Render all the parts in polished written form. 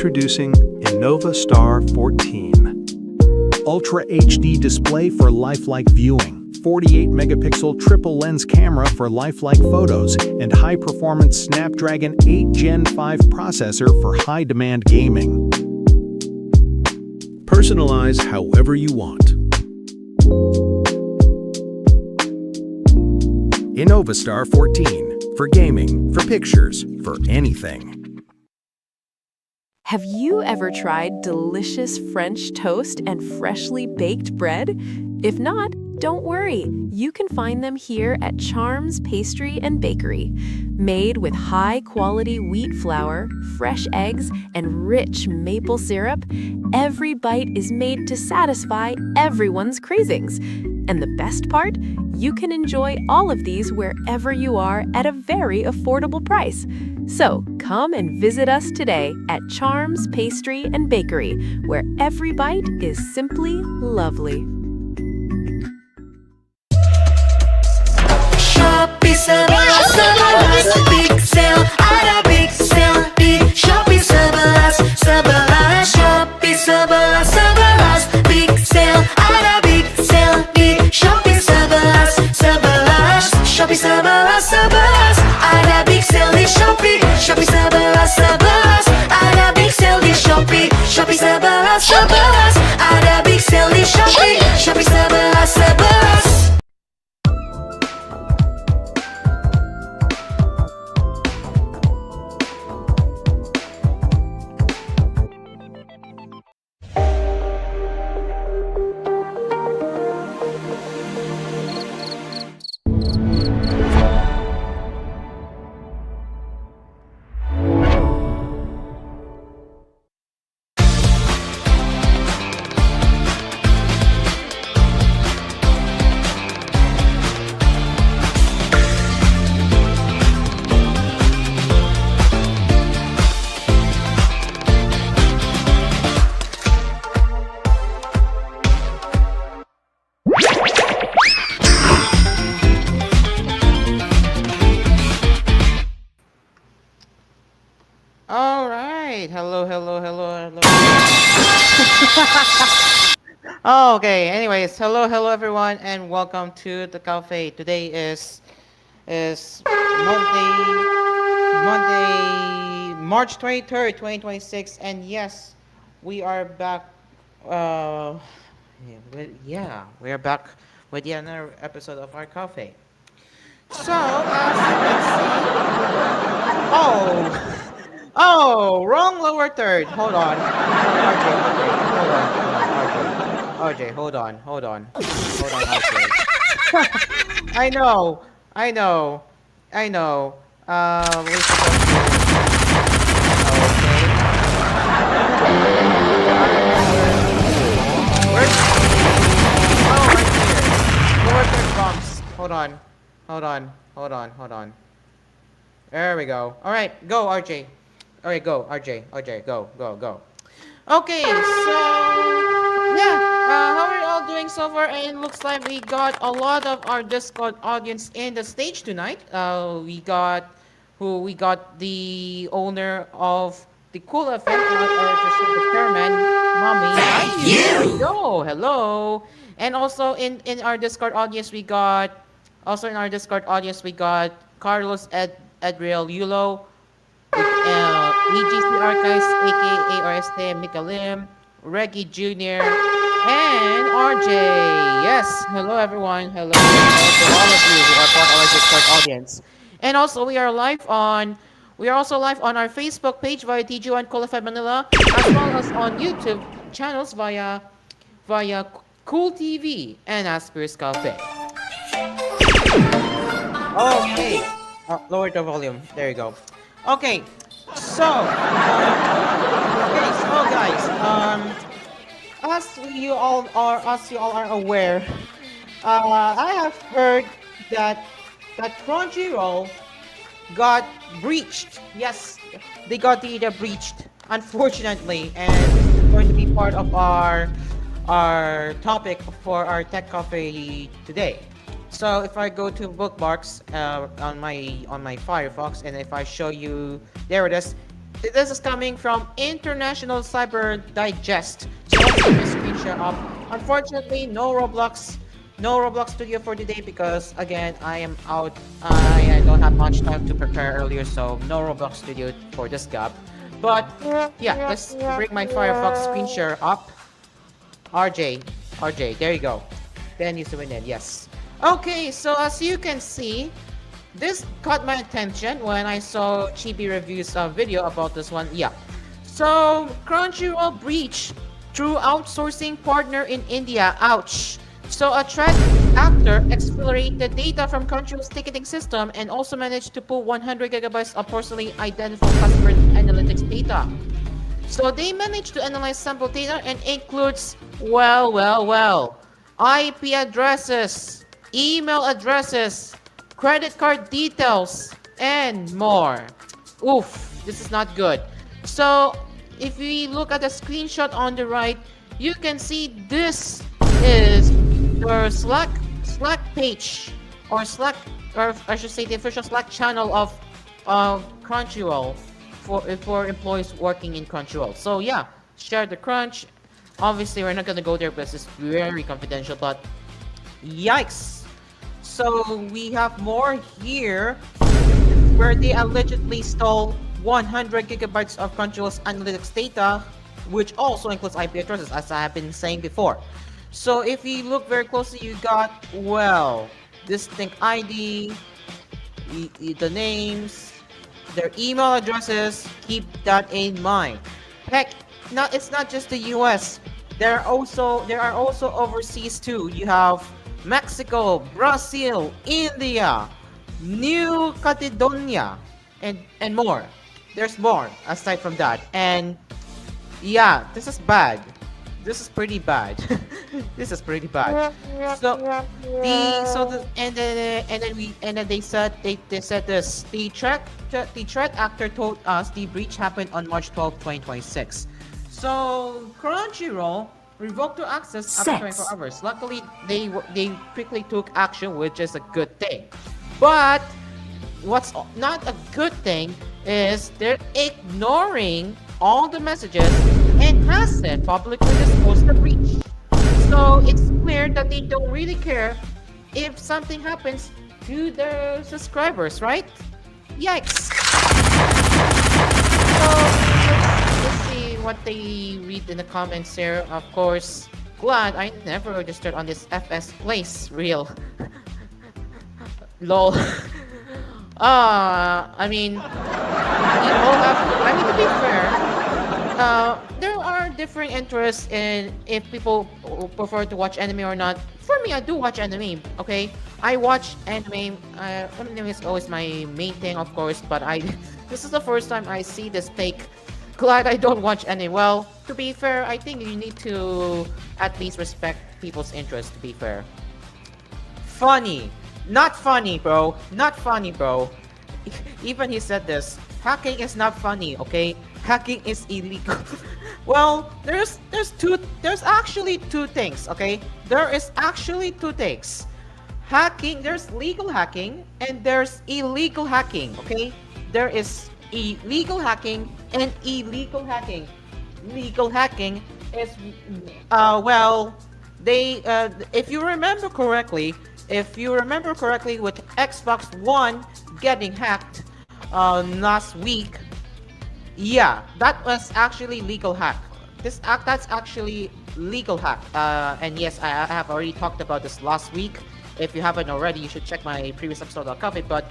Introducing Innova Star 14. Ultra HD display for lifelike viewing, 48 megapixel triple lens camera for lifelike photos, and high performance Snapdragon 8 Gen 5 processor for high demand gaming. Personalize however you want. Innova Star 14 for gaming, for pictures, for anything. Have you ever tried delicious French toast and freshly baked bread? If not, don't worry. You can find them here at Charms Pastry and Bakery. Made with high-quality wheat flour, fresh eggs, and rich maple syrup, every bite is made to satisfy everyone's cravings. And the best part? You can enjoy all of these wherever you are at a very affordable price. So come and visit us today at Charms Pastry and Bakery, where every bite is simply lovely. Shopee sebelas big sale, ada big sale di Shopee sebelas. Shopee sebelas big sale, ada big sale di Shopee sebelas. Shopee sebelas ada big sale di Shopee. Shopee sebelas ada big sale di Shopee. Shopee sebelas ada big sale di Shopee. Shopee sebelas. Okay, anyways, hello everyone and welcome to the cafe. Today is Monday, March 23rd, 2026, and yes, we are back we are back with yet another episode of our cafe. So, as you can see, wrong lower third. Hold on. RJ, hold on, RJ. I know. We supposed to... Where's... Oh, right here. Lower third bumps. Hold on. There we go. Alright, go, RJ. Alright, go, RJ, go. Okay, so... Yeah, how are you all doing so far? And it looks like we got a lot of our Discord audience in the stage tonight. We got the owner of the koolFM, or just the chairman, Mommy. There we go. Hello. And also in our Discord audience we got Carlos Adriel Yulo, EGC Archives, aka RST Mikalim, Reggie Jr. and RJ. Yes, hello everyone. Hello to all of you who are part of our Discord audience. And also we are also live on our Facebook page via TG1 koolFM Manila, as well as on YouTube channels via koolTV and ASPHERE'S Cafe. Okay. Lower the volume. There you go. Okay. So guys, as you all are aware, I have heard that Crunchyroll got breached. Yes, they got data breached, unfortunately, and this is going to be part of our topic for our tech cafe today. So if I go to bookmarks on my Firefox, and if I show you, there it is. This is coming from International Cyber Digest. So let's give a screenshot up. Unfortunately, no Roblox Studio for today because again I am out. I don't have much time to prepare earlier, so no Roblox Studio for this gap. But yeah, let's bring my Firefox screen share up. RJ, there you go. Then you zoom in, yes. Okay, so as you can see, this caught my attention when I saw Chibi Review's video about this one. Yeah. So, Crunchyroll breach through outsourcing partner in India. Ouch. So, a threat actor accelerated data from Crunchyroll's ticketing system and also managed to pull 100 gigabytes of personally identified customer analytics data. So, they managed to analyze sample data and includes, well, IP addresses, email addresses, credit card details, and more. Oof, this is not good. So, if we look at the screenshot on the right, you can see this is the Slack page, or Slack, or I should say the official Slack channel of Crunchyroll for employees working in Crunchyroll. So yeah, share the crunch. Obviously, we're not gonna go there because it's very confidential, but yikes. So we have more here where they allegedly stole 100 gigabytes of Crunchyroll's analytics data, which also includes IP addresses, as I have been saying before. So if you look very closely, you got, well, distinct ID, the names, their email addresses. Keep that in mind. Heck, it's not just the US. There are also overseas too. You have Mexico, Brazil, India, New Caledonia, and more. There's more aside from that. And yeah, this is bad. This is pretty bad. This is pretty bad. So and then they said this. The threat actor told us the breach happened on March 12, 2026. So Crunchyroll revoked their access after 24 hours. Luckily, they quickly took action, which is a good thing. But what's not a good thing is they're ignoring all the messages and hasn't publicly disclosed the breach. So it's clear that they don't really care if something happens to their subscribers, right? Yikes. So let's see what they read in the comments here. Of course, glad I never registered on this FS Place Real. Lol. I mean, to be fair, there are different interests in if people prefer to watch anime or not. For me, I do watch anime, okay? I watch anime. Anime is always my main thing, of course, but this is the first time I see this take. Glad I don't watch anime. Well, to be fair, I think you need to at least respect people's interests, to be fair. Funny. Not funny, bro. Not funny, bro. Even he said this. Hacking is not funny, okay? Hacking is illegal. Well, there's actually two things, okay? There is actually two things. Hacking, there's legal hacking and there's illegal hacking, okay? There is illegal hacking and illegal hacking. Legal hacking is if you remember correctly with Xbox One getting hacked last week, yeah, that was actually legal hack. That's actually legal hack. And yes, I have already talked about this last week. If you haven't already, you should check my previous episode on COVID. But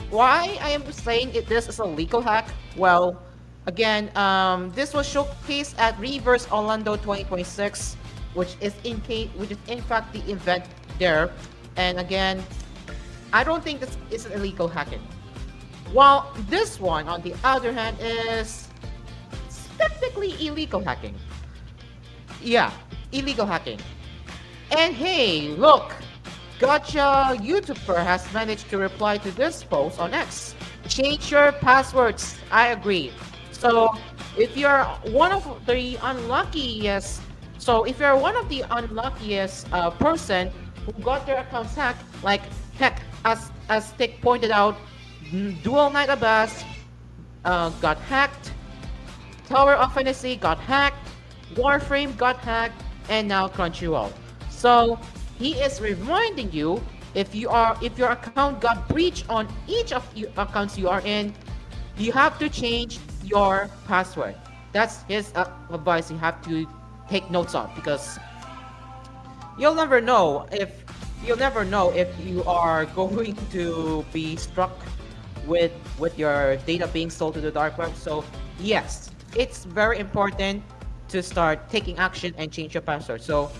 why I am saying this is a legal hack? Well, again, this was showcased at Reverse Orlando 2026, which is in fact the event there. And again, I don't think this is illegal hacking. While this one, on the other hand, is technically illegal hacking. Yeah, illegal hacking. And hey, look! Gotcha YouTuber has managed to reply to this post on X. Change your passwords. I agree. So, if you're one of the unluckiest person who got their accounts hacked, like heck, as Stick pointed out, Dual Night Abbas, got hacked. Tower of Fantasy got hacked. Warframe got hacked, and now Crunchyroll. So he is reminding you, if your account got breached on each of your accounts you are in, you have to change your password. That's his advice. You have to take notes of, because you'll never know if you are going to be struck with your data being sold to the dark web. So yes, it's very important to start taking action and change your password. So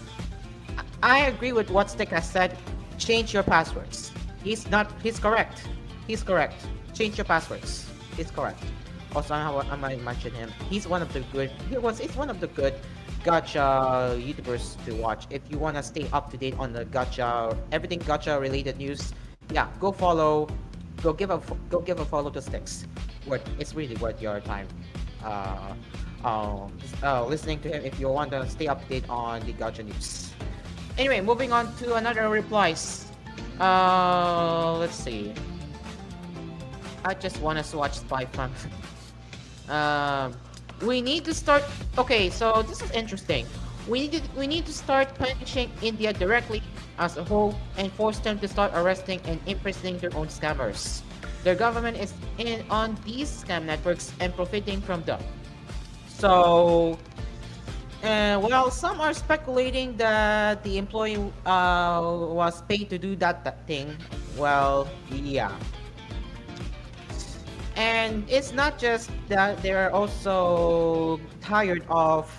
I agree with what Stick has said. Change your passwords. He's correct. He's correct. Change your passwords. He's correct. Also, I might mention him. He's one of the good gacha YouTubers to watch. If you wanna stay up to date on the gacha, everything gacha related news, yeah, go follow. Go give a follow to Sticks. It's really worth your time. Listening to him if you want to stay up to date on the gacha news. Anyway, moving on to another replies. Let's see. I just want to watch Spy Fam. We need to start. Okay, so this is interesting. We need to start punishing India directly as a whole and force them to start arresting and imprisoning their own scammers. Their government is in on these scam networks and profiting from them. So, well, some are speculating that the employee was paid to do that thing. Well, yeah. And it's not just that, they're also tired of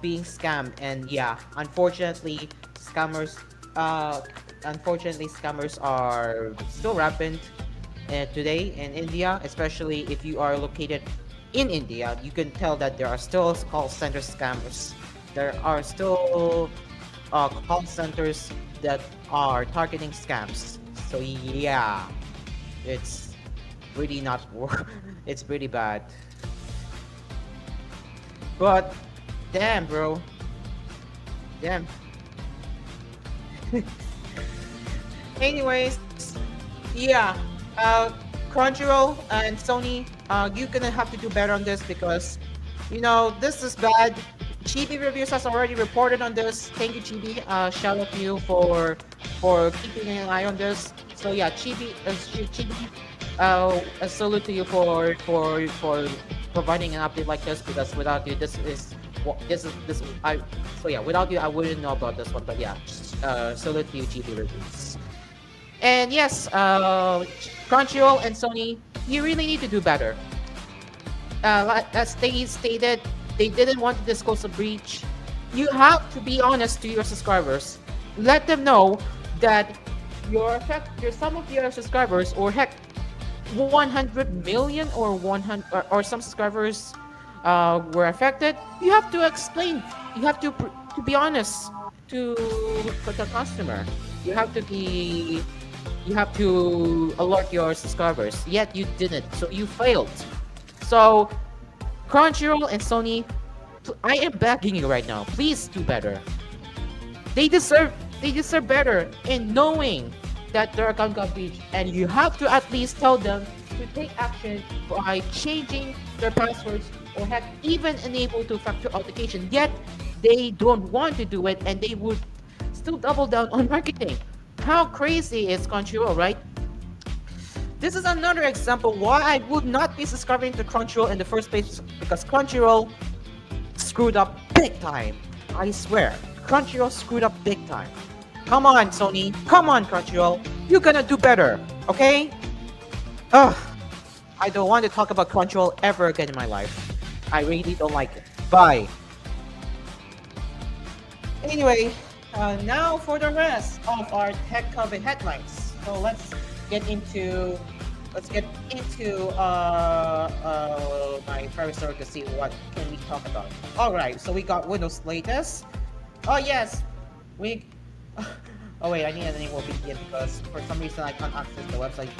being scammed. And yeah, unfortunately scammers are still rampant today in India, especially if you are located in India. You can tell that there are still call center scammers. There are still call centers that are targeting scams. So yeah, it's really not it's pretty bad. But damn, bro. Damn. Anyways, yeah. Crunchyroll and Sony, you're gonna have to do better on this, because this is bad. Chibi Reviews has already reported on this. Thank you, Chibi. Shout out to you for keeping an eye on this. So yeah, Chibi, a salute to you for providing an update like this, because without you, without you, I wouldn't know about this one. But yeah, salute to you, GB Reviews. And yes, Crunchyroll and Sony, you really need to do better. As they stated, they didn't want to disclose a breach. You have to be honest to your subscribers. Let them know that some of your subscribers, or heck, 100 million or 100 or some subscribers were affected. You have to explain. You have to be honest to the customer. You have to alert your subscribers. Yet you didn't, so you failed. So Crunchyroll and Sony, I am begging you right now, please do better. They deserve better in knowing that their account got breached, and you have to at least tell them to take action by changing their passwords, or heck, even enable two-factor authentication. Yet they don't want to do it, and they would still double down on marketing. How crazy is Crunchyroll, right? This is another example why I would not be subscribing to Crunchyroll in the first place, because Crunchyroll screwed up big time. I swear, Crunchyroll screwed up big time. Come on, Sony. Come on, Crunchyroll. You're gonna do better, okay? Ugh. I don't want to talk about Crunchyroll ever again in my life. I really don't like it. Bye. Anyway, now for the rest of our tech COVID headlines. So let's get into my favorite story to see what can we talk about. All right, so we got Windows latest. Oh yes, oh wait, I need an enable VPN because for some reason I can't access the website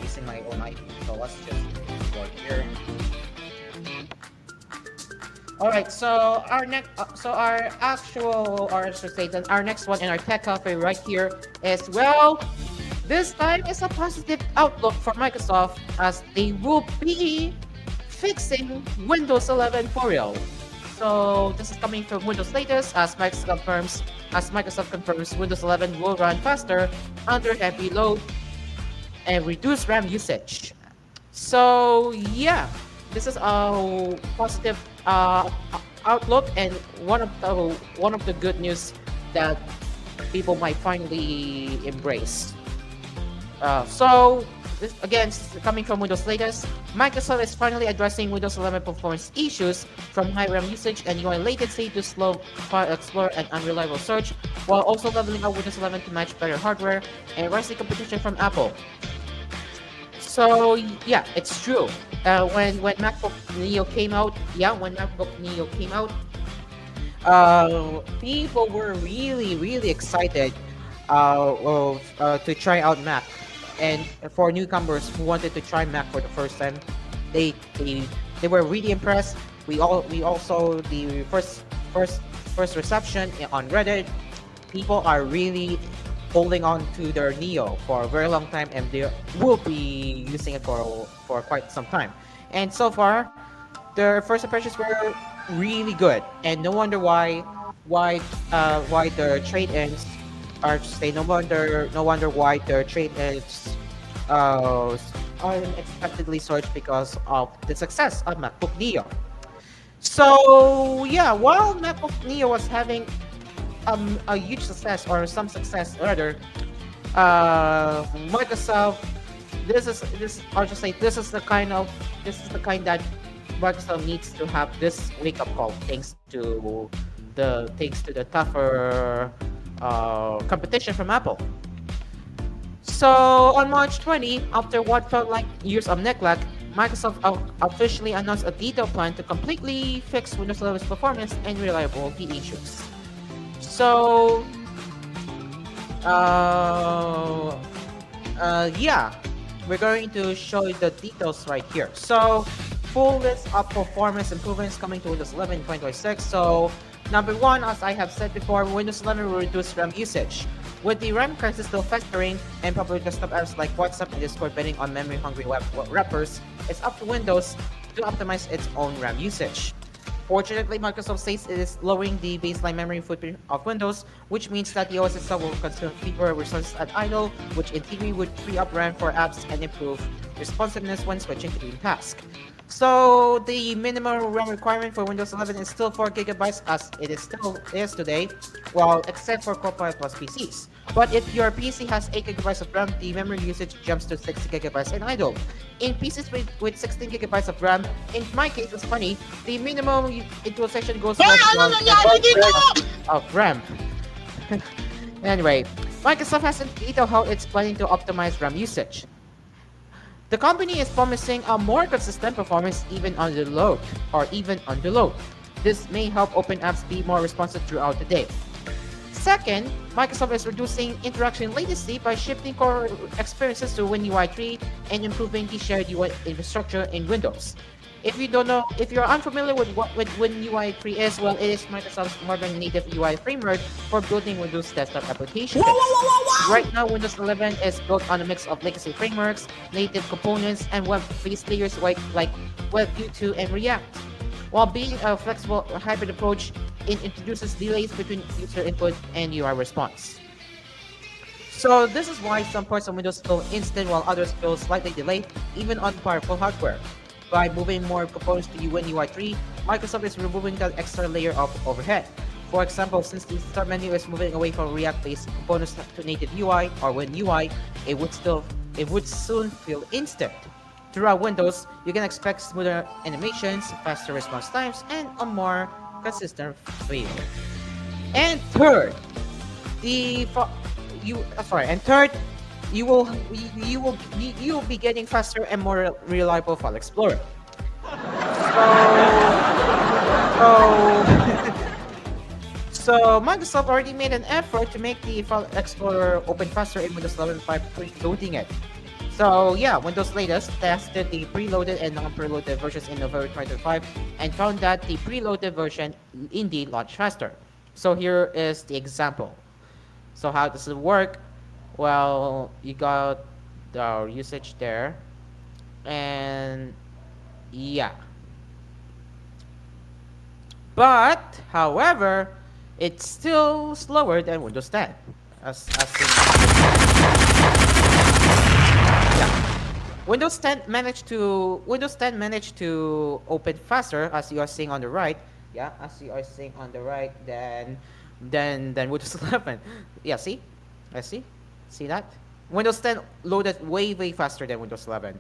using my own IP. So let's just go here. All right, so our next one in our tech cafe right here is, well, this time is a positive outlook for Microsoft, as they will be fixing Windows 11 for real. So this is coming from Windows latest as Microsoft confirms Windows 11 will run faster under heavy load and reduce RAM usage. So yeah, this is a positive outlook and one of the good news that people might finally embrace. So this again coming from Windows latest, Microsoft is finally addressing Windows 11 performance issues from high RAM usage and UI latency to slow file explorer and unreliable search, while also leveling up Windows 11 to match better hardware and rising competition from Apple. So yeah, it's true. When MacBook Neo came out, people were really excited to try out Mac, and for newcomers who wanted to try Mac for the first time, they they were really impressed. We also the first reception on Reddit. People are really holding on to their Neo for a very long time, and they will be using it for quite some time. And so far, their first impressions were really good, and no wonder why the trade-ins are to stay. No wonder why their trade-ins unexpectedly surged because of the success of MacBook Neo. So yeah, while MacBook Neo was having a huge success or some success rather, Microsoft this is the kind that Microsoft needs to have this wake up call thanks to the tougher competition from Apple. So on March 20, after what felt like years of neglect, Microsoft officially announced a detailed plan to completely fix Windows 11's performance and reliability issues. So, yeah, we're going to show you the details right here. So, full list of performance improvements coming to Windows 11 in 2026. So, number one, as I have said before, Windows 11 will reduce RAM usage. With the RAM crisis still festering and popular desktop apps like WhatsApp and Discord betting on memory-hungry web wrappers, it's up to Windows to optimize its own RAM usage. Fortunately, Microsoft says it is lowering the baseline memory footprint of Windows, which means that the OS itself will consume fewer resources at idle, which in theory would free up RAM for apps and improve responsiveness when switching between tasks. So the minimum RAM requirement for Windows 11 is still 4 GB as it is today, well, except for Copilot Plus PCs. But if your PC has 8 GB of RAM, the memory usage jumps to 60 GB in idle. In PCs with 16 GB of RAM, in my case, it's funny, the minimum utilization goes of RAM. Anyway, Microsoft hasn't detailed how it's planning to optimize RAM usage. The company is promising a more consistent performance even under load. This may help open apps be more responsive throughout the day. Second, Microsoft is reducing interaction latency by shifting core experiences to WinUI 3 and improving the shared UI infrastructure in Windows. If you're unfamiliar with what WinUI 3 is, well, it is Microsoft's modern native UI framework for building Windows desktop applications. Right now, Windows 11 is built on a mix of legacy frameworks, native components, and web-based layers like WebView 2 and React. While being a flexible hybrid approach, it introduces delays between user input and UI response. So this is why some parts of Windows feel instant while others feel slightly delayed, even on powerful hardware. By moving more components to WinUI 3, Microsoft is removing that extra layer of overhead. For example, since the start menu is moving away from React-based components to native UI or WinUI, it would soon feel instant. Throughout Windows, you can expect smoother animations, faster response times, and a more consistent feel. And third, you will be getting faster and more reliable File Explorer. So Microsoft already made an effort to make the File Explorer open faster in Windows 11 by preloading it. So yeah, Windows latest tested the preloaded and non-preloaded versions in November 2025 and found that the preloaded version indeed launched faster. So here is the example. So how does it work? Well, you got the usage there, and yeah, But however, it's still slower than Windows 10. Yeah. Windows 10 managed to open faster, as you are seeing on the right. Yeah, as you are seeing on the right, than Windows 11. Yeah, see? I see that? Windows 10 loaded way faster than Windows 11.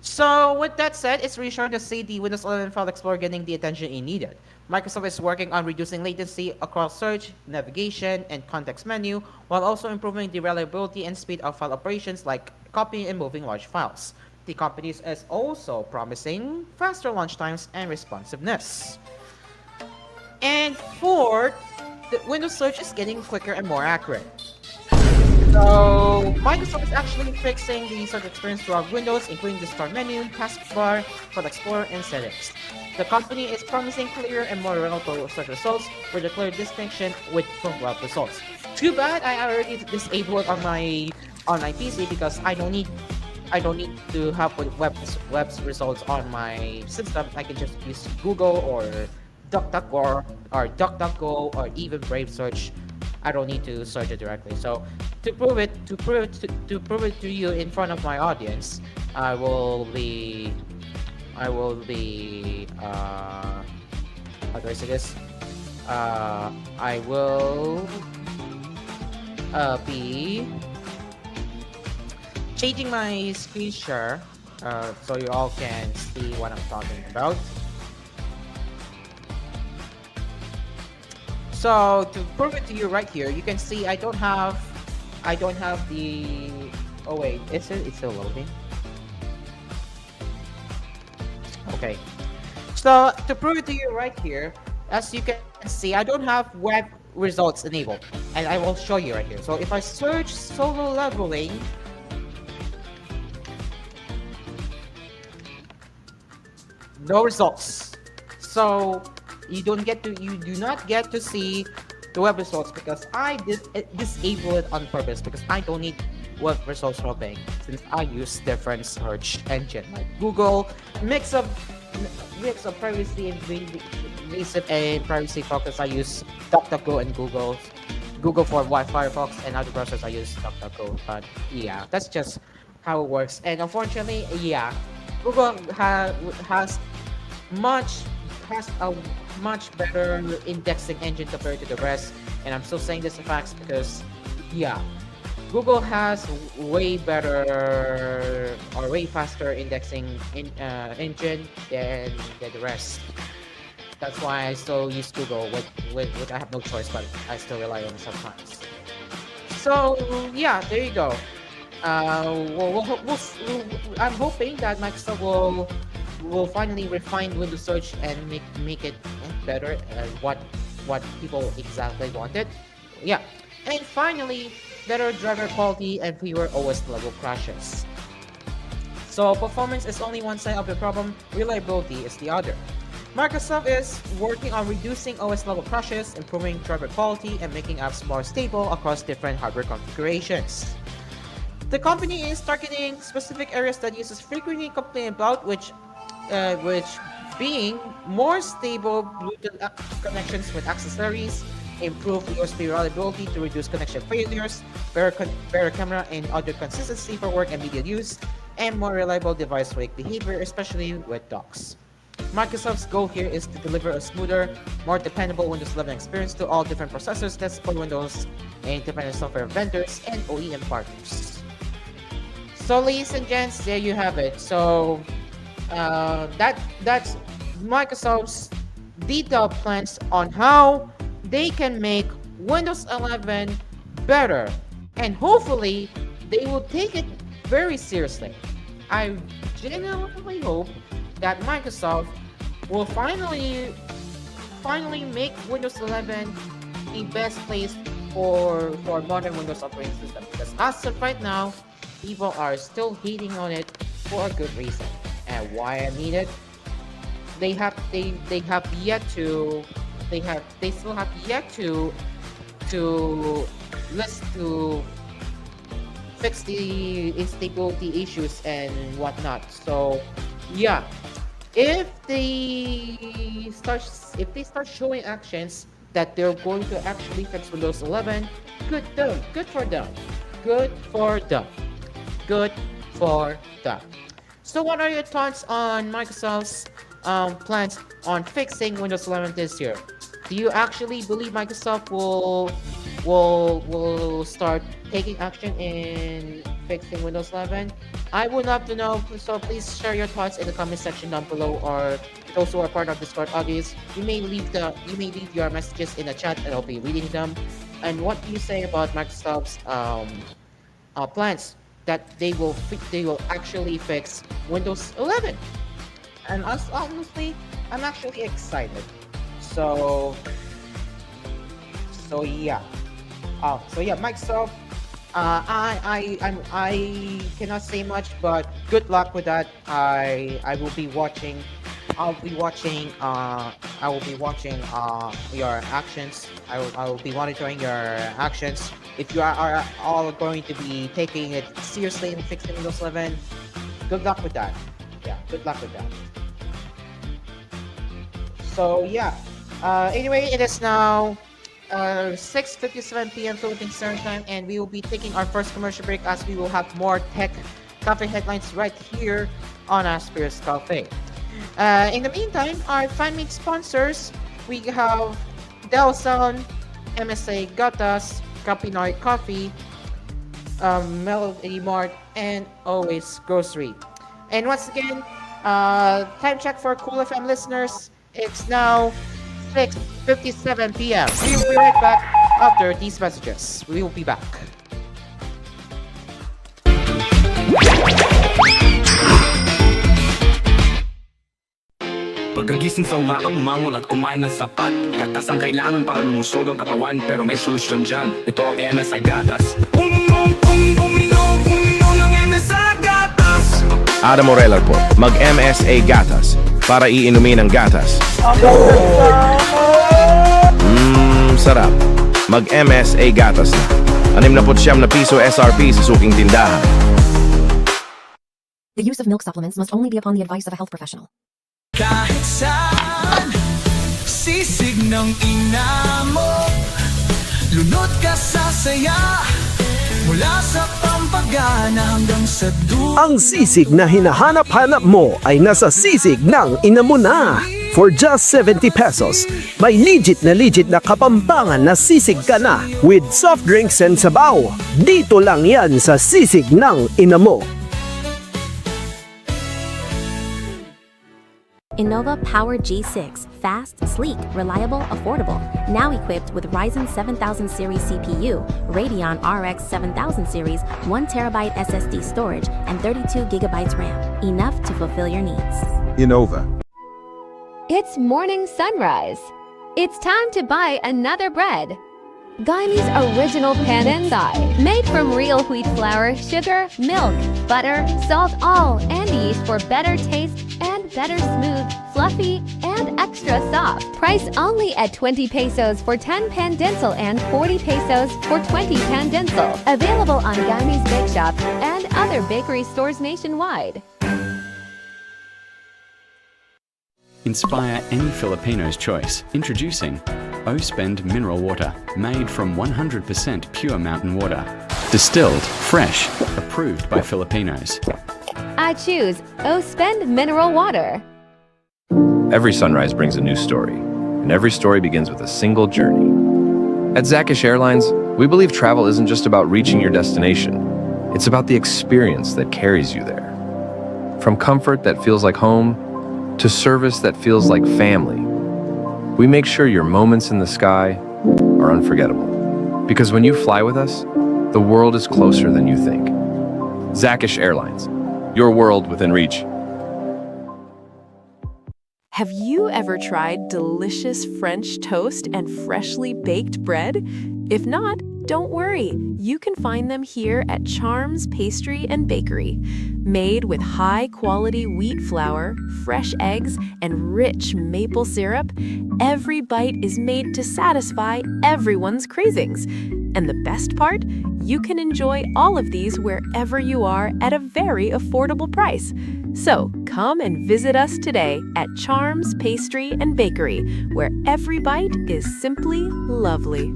So with that said, it's reassuring to see the Windows 11 File Explorer getting the attention it needed. Microsoft is working on reducing latency across search, navigation, and context menu, while also improving the reliability and speed of file operations like copying and moving large files. The company is also promising faster launch times and responsiveness. And fourth, the Windows search is getting quicker and more accurate. So Microsoft is actually fixing the search experience throughout Windows, including the Start menu, taskbar, File Explorer, and settings. The company is promising clearer and more reliable search results with a clear distinction from web results. Too bad I already disabled it on my PC because I don't need to have web results on my system. I can just use Google or DuckDuckGo or even Brave Search. I don't need to search it directly. So to prove it to you in front of my audience, I will be how do I say this? I will be changing my screen share so you all can see what I'm talking about. So to prove it to you right here, you can see I don't have the. Oh wait, it's still loading. Okay. So to prove it to you right here, as you can see, I don't have web results enabled, and I will show you right here. So if I search solo leveling, no results. So you do not get to see the web results because I disable it on purpose because I don't need web results for Bing since I use different search engine like Google, mix of privacy and invasive and privacy focus. I use DuckDuckGo and Google for Firefox, and other browsers I use DuckDuckGo. But yeah, that's just how it works. And unfortunately, yeah, Google has a much better indexing engine compared to the rest, and I'm still saying this in facts because yeah, Google has way better or way faster indexing engine than the rest. That's why I still use Google with I have no choice, but I still rely on it sometimes. So yeah, there you go. I'm hoping that Microsoft will finally refine Windows Search and make it better at what people exactly wanted. Yeah, and finally, better driver quality and fewer OS level crashes. So performance is only one side of the problem, reliability is the other. Microsoft is working on reducing OS level crashes, improving driver quality, and making apps more stable across different hardware configurations. The company is targeting specific areas that users frequently complain about, which being more stable Bluetooth connections with accessories, improved USB reliability to reduce connection failures, better camera and audio consistency for work and media use, and more reliable device wake behavior, especially with docks. Microsoft's goal here is to deliver a smoother, more dependable Windows 11 experience to all different processors that support Windows and independent software vendors and OEM partners. So ladies and gents, there you have it. So that's Microsoft's detailed plans on how they can make Windows 11 better, and hopefully they will take it very seriously. I genuinely hope that Microsoft will finally make Windows 11 the best place for modern Windows operating system, because as of right now, people are still hating on it for a good reason. And why I mean it, they still have yet to fix the instability issues and whatnot. So yeah, if they start showing actions that they're going to actually fix Windows 11, good for them. Good for them. Good for them. So what are your thoughts on Microsoft's plans on fixing Windows 11 this year? Do you actually believe Microsoft will start taking action in fixing Windows 11? I would love to know, so please share your thoughts in the comment section down below, or those who are part of Discord audience, you may leave your messages in the chat and I'll be reading them. And what do you say about Microsoft's plans that they will actually fix Windows 11? And honestly, I'm actually excited. So yeah. Microsoft. I cannot say much, but good luck with that. I will be watching. I will be watching your actions. I will be monitoring your actions. If you are all going to be taking it seriously and fixing Windows 11, good luck with that. Yeah, good luck with that. So yeah. Anyway, it is now 6:57 p.m. Philippine Standard Time, and we will be taking our first commercial break as we will have more tech cafe headlines right here on ASPHERE'S Cafe. In the meantime, our fan-made sponsors, we have Del Sound, MSA Gatas, Kapinoy Coffee, Melody Mart, and Always Grocery. And once again, time check for Cool FM listeners, it's now 6:57 p.m. We will be right back after these messages. We will be back. Pagkagising sa umagang umangon at kumain ng sapat, gatas ang kailangan para lumusog ang katawan, pero may solusyon dyan. Ito ang MSI Gatas. Uminom ng MSI Gatas. Ada Morella po, mag-MSA Gatas para iinumin ang gatas. Sarap. Mag-MSA Gatas na. 69 na piso SRP sa suking tindahan. The use of milk supplements must only be upon the advice of a health professional. Kahit saan, sisig ng ina mo, lunod ka sa saya, mula sa pampagana hanggang sa dulo. Ang sisig na hinahanap-hanap mo ay nasa sisig ng ina mo na. For just 70 pesos, may legit na kapampangan na sisig ka na with soft drinks and sabaw. Dito lang yan sa sisig ng ina mo. Innova Power G6. Fast, sleek, reliable, affordable. Now equipped with Ryzen 7000 series CPU, Radeon RX 7000 series, 1TB SSD storage, and 32GB RAM. Enough to fulfill your needs. Innova. It's morning sunrise. It's time to buy another bread. Guyme's original pan N6, made from real wheat flour, sugar, milk, butter, salt, all, and yeast for better taste and better smooth, fluffy, and extra soft. Price only at 20 pesos for 10 pan dental and 40 pesos for 20 pan dental. Available on Guyme's Bake Shop and other bakery stores nationwide. Inspire any Filipino's choice. Introducing O-Spend Mineral Water, made from 100% pure mountain water. Distilled, fresh, approved by Filipinos. I choose O-Spend Mineral Water. Every sunrise brings a new story, and every story begins with a single journey. At Zakish Airlines, we believe travel isn't just about reaching your destination. It's about the experience that carries you there. From comfort that feels like home, to service that feels like family, we make sure your moments in the sky are unforgettable. Because when you fly with us, the world is closer than you think. Zakish Airlines, your world within reach. Have you ever tried delicious French toast and freshly baked bread? If not, don't worry. You can find them here at Charms Pastry and Bakery. Made with high-quality wheat flour, fresh eggs, and rich maple syrup, every bite is made to satisfy everyone's cravings. And the best part? You can enjoy all of these wherever you are at a very affordable price. So come and visit us today at Charms Pastry and Bakery, where every bite is simply lovely.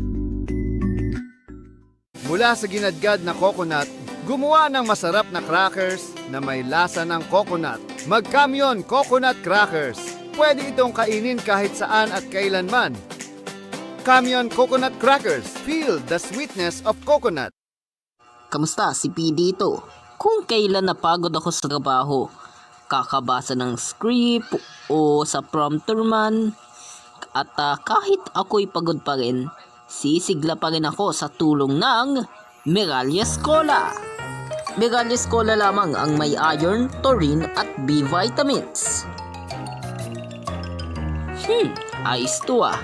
Mula sa ginadgad na coconut, gumawa ng masarap na crackers na may lasa ng coconut. Magkamyon Coconut Crackers. Pwede itong kainin kahit saan at kailanman. Kamyon Coconut Crackers. Feel the sweetness of coconut. Kamusta si P dito? Kung kailan napagod ako sa trabaho, kakabasa ng script o sa prompter man, at kahit ako'y pagod pa rin, sisigla pa rin ako sa tulong ng Miralles Cola. Miralles Cola lamang ang may iron, taurine at B vitamins. Ayos to ah.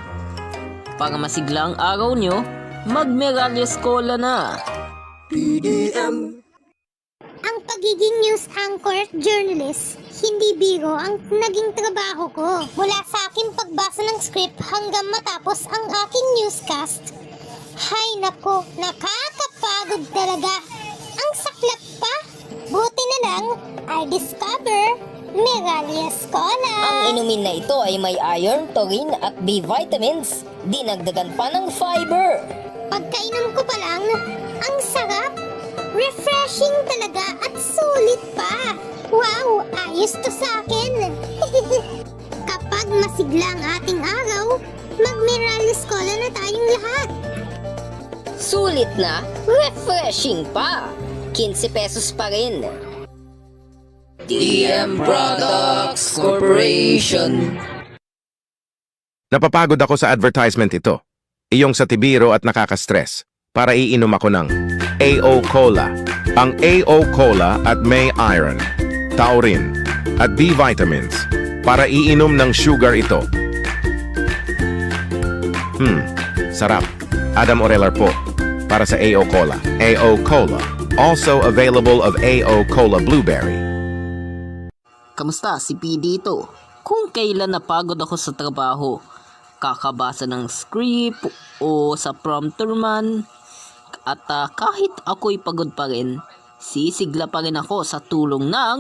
Para masigla ang araw nyo, mag-Miralles Cola na. PDM. Ang pagiging news anchor journalist, hindi biro ang naging trabaho ko. Mula sa aking pagbasa ng script hanggang matapos ang aking newscast. Hay nako, nakakapagod talaga. Ang saklap pa. Buti na lang, I discover Miralles Cola. Ang inumin na ito ay may iron, taurine at B vitamins. Dinagdagan pa ng fiber. Pagkainom ko pa lang, ang sarap. Refreshing talaga at sulit pa. Wow, ayos to sa akin. Kapag masigla ang ating araw, mag-Miralles Cola na tayong lahat. Sulit na, refreshing pa. 15 pesos pa rin. DM Products Corporation. Napapagod ako sa advertisement ito. Iyong sa tibiro at nakaka-stress. Para iinom ako ng AO Cola. Ang AO Cola at may iron, taurine at B vitamins. Para iinom ng sugar ito. Sarap. Adam Orelar po. Para sa AO Cola. AO Cola. Also available of AO Cola Blueberry. Kamusta si P dito? Kung kailan napagod ako sa trabaho, kakabasa ng script o sa prompter man, at kahit ako'y pagod pa rin, sisigla pa rin ako sa tulong ng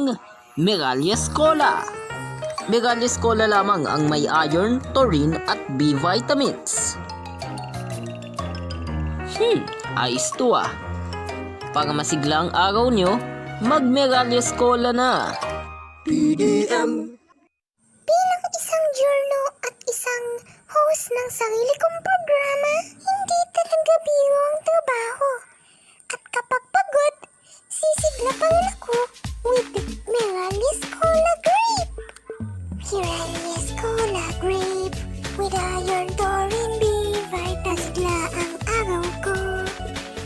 Miralles Cola. Miralles Cola lamang ang may iron, taurine at B vitamins. Ayos to ah. Para masigla ang araw nyo, mag-Miralles Cola na. PDM. Bilang isang journo at isang host ng sarili kong programa, hindi talaga biro ang trabaho. At kapag pagod, sisigla pa rin ako with Miralles Cola Grape. Miralles Cola Grape with iron, taurine, B vitamin. Nasigla ang araw ko.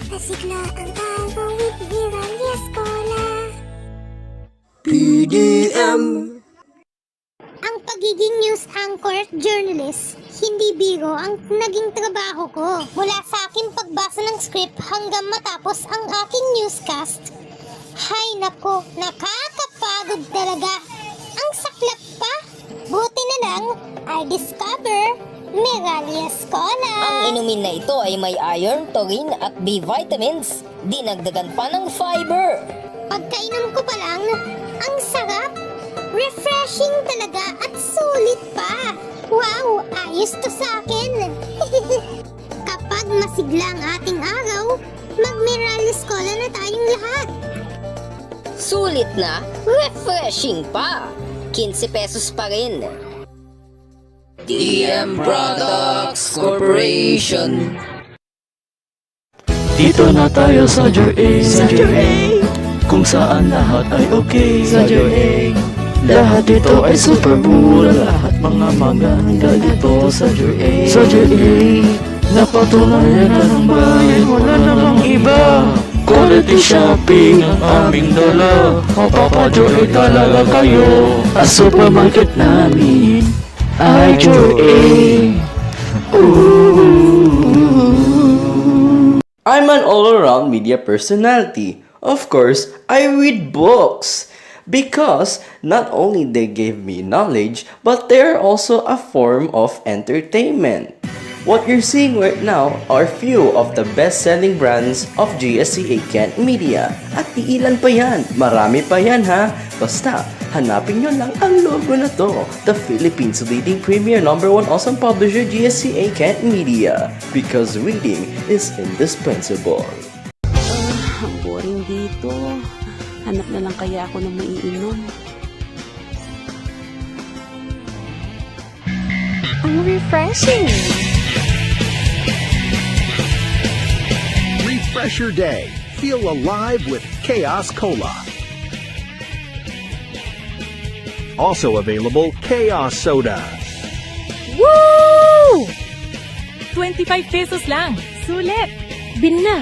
Nasigla ang araw with Miralles Cola. PDM. Ang pagiging news anchor journalist, hindi biro ang naging trabaho ko. Mula sa aking pagbasa ng script hanggang matapos ang aking newscast. Hay nako, nakakapagod talaga. Ang saklap pa. Buti na lang, I discover Miralles Cola. Ang inumin na ito ay may iron, taurine at B vitamins. Dinagdagan pa ng fiber. Pagkainom ko pa lang, ang sarap. Refreshing talaga at sulit pa. Wow, ayos to sa akin. Kapag masigla ang ating araw, mag-Miralles Cola na tayong lahat. Sulit na, refreshing pa. 15 pesos pa rin. DM Products Corporation. Dito na tayo sa JA, kung saan lahat ay okay. Sa JA, lahat dito ay super mura. Lahat mga manga dito sa JA. Sa JA, napatunayan na ng bayan, wala namang iba. Quality shopping ang aming dala. Mapapa-JA talaga kayo. Ang supermarket namin ay JA. I'm an all-around media personality. Of course, I read books. Because not only they gave me knowledge, but they're also a form of entertainment. What you're seeing right now are few of the best-selling brands of GSCA Kent Media. At iilan pa yan, marami pa yan ha. Basta, hanapin nyo lang ang logo na to. The Philippines' leading premier #1 awesome publisher GSCA Kent Media. Because reading is indispensable. Ang boring dito. Hanap na lang kaya ako ng maiinom. Ang refreshing! Refresh your day. Feel alive with Chaos Cola. Also available, Chaos Soda. Woo! 25 pesos lang. Sulit! Bin na!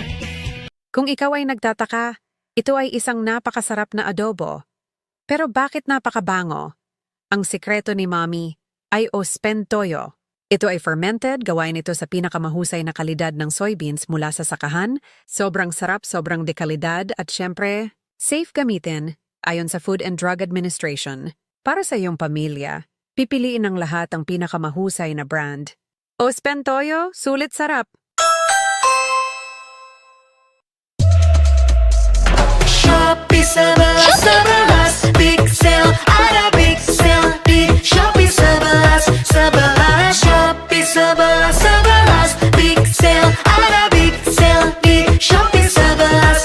Kung ikaw ay nagtataka, ito ay isang napakasarap na adobo. Pero bakit napakabango? Ang sikreto ni Mommy ay Ospen Toyo. Ito ay fermented, gawain ito sa pinakamahusay na kalidad ng soybeans mula sa sakahan, sobrang sarap, sobrang dekalidad, at syempre, safe gamitin ayon sa Food and Drug Administration. Para sa iyong pamilya, pipiliin ng lahat ang pinakamahusay na brand. Ospen Toyo, sulit sarap! Shopee Sabalas, big sale, ada big sale di Shopee Sabalas, Shopee Sabalas, big sale, ada big sale di Shopee Sabalas,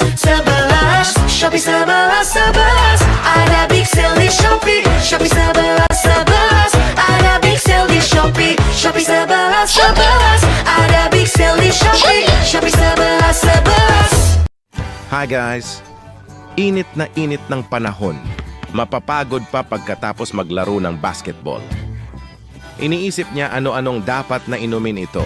Shopee Sabalas, ada big sale di Shopee Sabalas, ada big sale di Shopee Sabalas, ada big sale di Shopee Sabalas. Hi guys! Init ng panahon. Mapapagod pa pagkatapos maglaro ng basketball. Iniisip niya ano-anong dapat na inumin ito.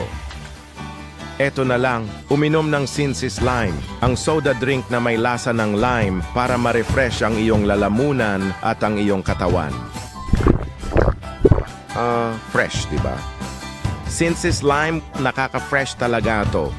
Eto na lang, uminom ng Sinsis Lime, ang soda drink na may lasa ng lime para ma-refresh ang iyong lalamunan at ang iyong katawan. Fresh, diba? Sinsis Lime, nakaka-fresh talaga to.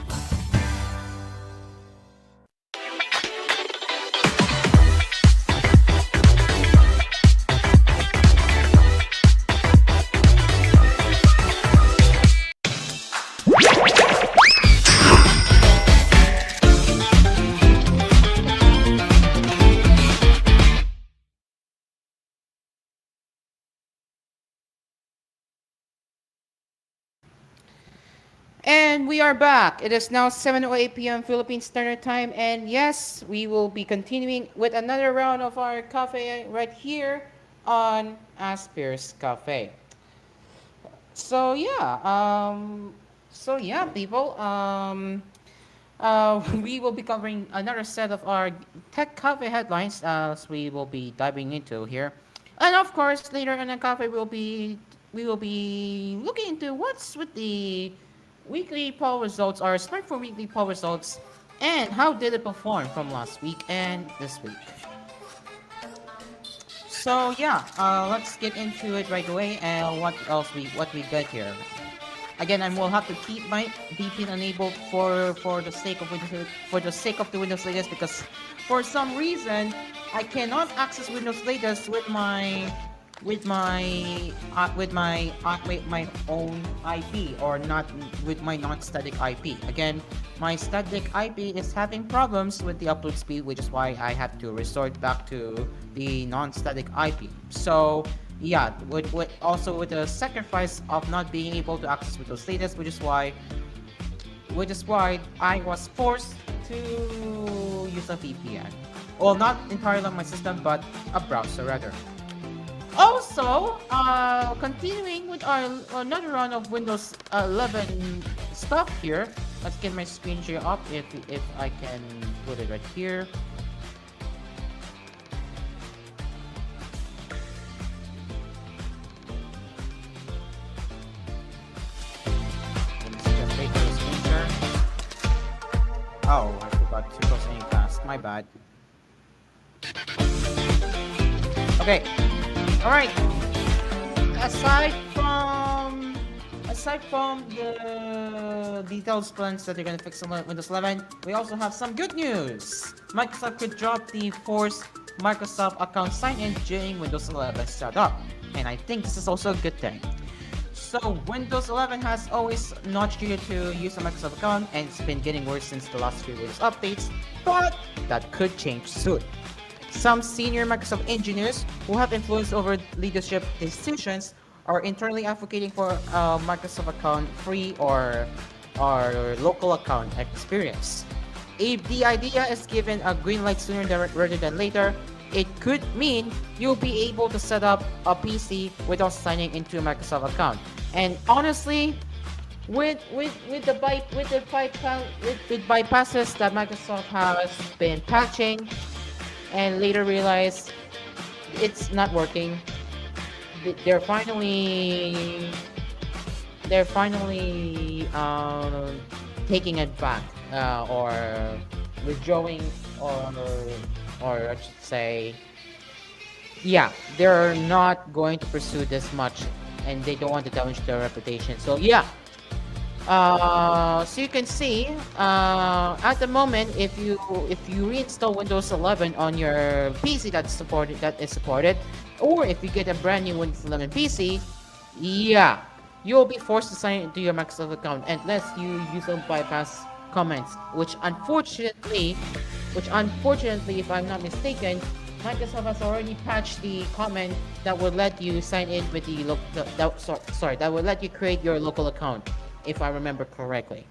And we are back. It is now 7:08 p.m. Philippine Standard Time, and yes, we will be continuing with another round of our cafe right here on ASPHERE'S Cafe. So yeah, people. We will be covering another set of our tech cafe headlines as we will be diving into here, and of course later in the cafe we will be looking into what's with the weekly poll results, our smartphone weekly poll results, and how did it perform from last week and this week. So yeah, let's get into it right away. And what we got here? Again, I will have to keep my VPN enabled for the sake of the Windows latest, because for some reason I cannot access Windows latest with my own IP, or not with my non-static IP. Again, my static IP is having problems with the upload speed, which is why I have to resort back to the non-static IP. So yeah, with the sacrifice of not being able to access Windows latest, which is why I was forced to use a VPN. Well, not entirely on my system, but a browser rather. Also, continuing with our another round of Windows 11 stuff here. Let's get my screen share up if I can put it right here. Just wait for the screen share. Oh, I forgot to close any task. My bad. Okay. All right. Aside from the detailed plans that they're gonna fix on Windows 11, we also have some good news. Microsoft could drop the forced Microsoft account sign-in during Windows 11 startup, and I think this is also a good thing. So Windows 11 has always nudged you to use a Microsoft account, and it's been getting worse since the last few Windows updates, but that could change soon. Some senior Microsoft engineers who have influence over leadership decisions are internally advocating for a Microsoft account free or local account experience. If the idea is given a green light sooner rather than later, it could mean you'll be able to set up a PC without signing into a Microsoft account. And honestly, with the bypasses that Microsoft has been patching, and later realized it's not working, they're finally taking it back, or withdrawing, or I should say, yeah, they're not going to pursue this much, and they don't want to damage their reputation. So yeah, so you can see, at the moment, if you reinstall Windows 11 on your PC that is supported, or if you get a brand new Windows 11 PC, yeah, you'll be forced to sign into your Microsoft account unless you use a bypass comments, which unfortunately, if I'm not mistaken, Microsoft has already patched the comment that will let you sign in with the that will let you create your local account, if I remember correctly.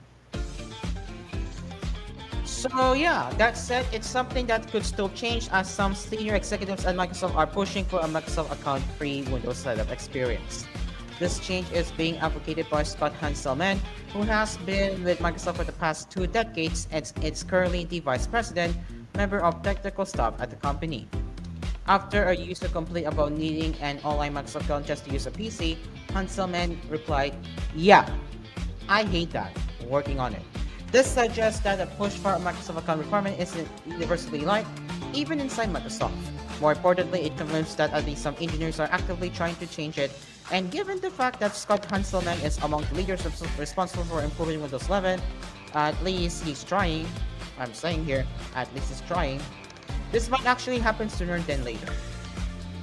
So yeah, that said, it's something that could still change, as some senior executives at Microsoft are pushing for a Microsoft account-free Windows setup experience. This change is being advocated by Scott Hanselman, who has been with Microsoft for the past 2 decades and is currently the Vice President, member of technical staff at the company. After a user complained about needing an online Microsoft account just to use a PC, Hanselman replied, "Yeah, I hate that. Working on it." This suggests that a push for a Microsoft account requirement isn't universally liked, even inside Microsoft. More importantly, it confirms that at least some engineers are actively trying to change it, and given the fact that Scott Hanselman is among the leaders responsible for improving Windows 11, at least he's trying. I'm saying here, at least he's trying. This might actually happen sooner than later.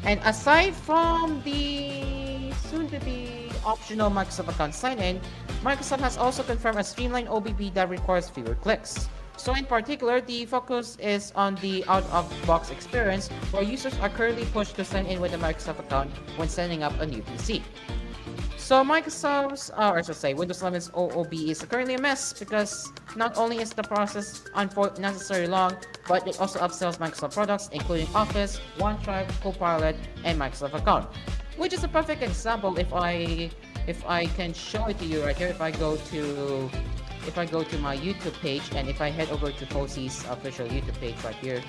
And aside from the soon-to-be optional Microsoft account sign-in, Microsoft has also confirmed a streamlined OBB that requires fewer clicks. So in particular, the focus is on the out-of-box experience, where users are currently pushed to sign in with a Microsoft account when setting up a new PC. So Microsoft's, or I should say, Windows 11's OOB is currently a mess, because not only is the process unnecessarily long, but it also upsells Microsoft products, including Office, OneDrive, Copilot, and Microsoft account. Which is a perfect example if I can show it to you right here. If I go to my YouTube page, and if I head over to Fosie's official YouTube page right here,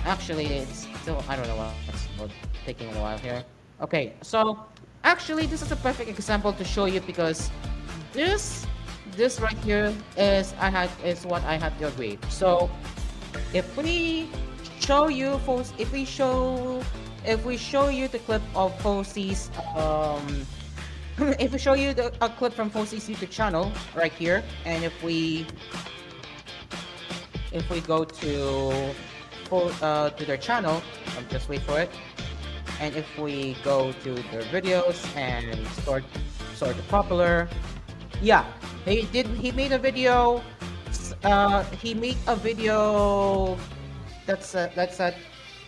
actually it's still, I don't know what's taking a while here. Okay, so actually this is a perfect example to show you, because this right here is what I had to agree. So if we show you the clip of Fosie's if we show you a clip from Fosie's YouTube channel right here, and if we go to their channel, just wait for it, and if we go to their videos and sort the popular, yeah, he made a video. That's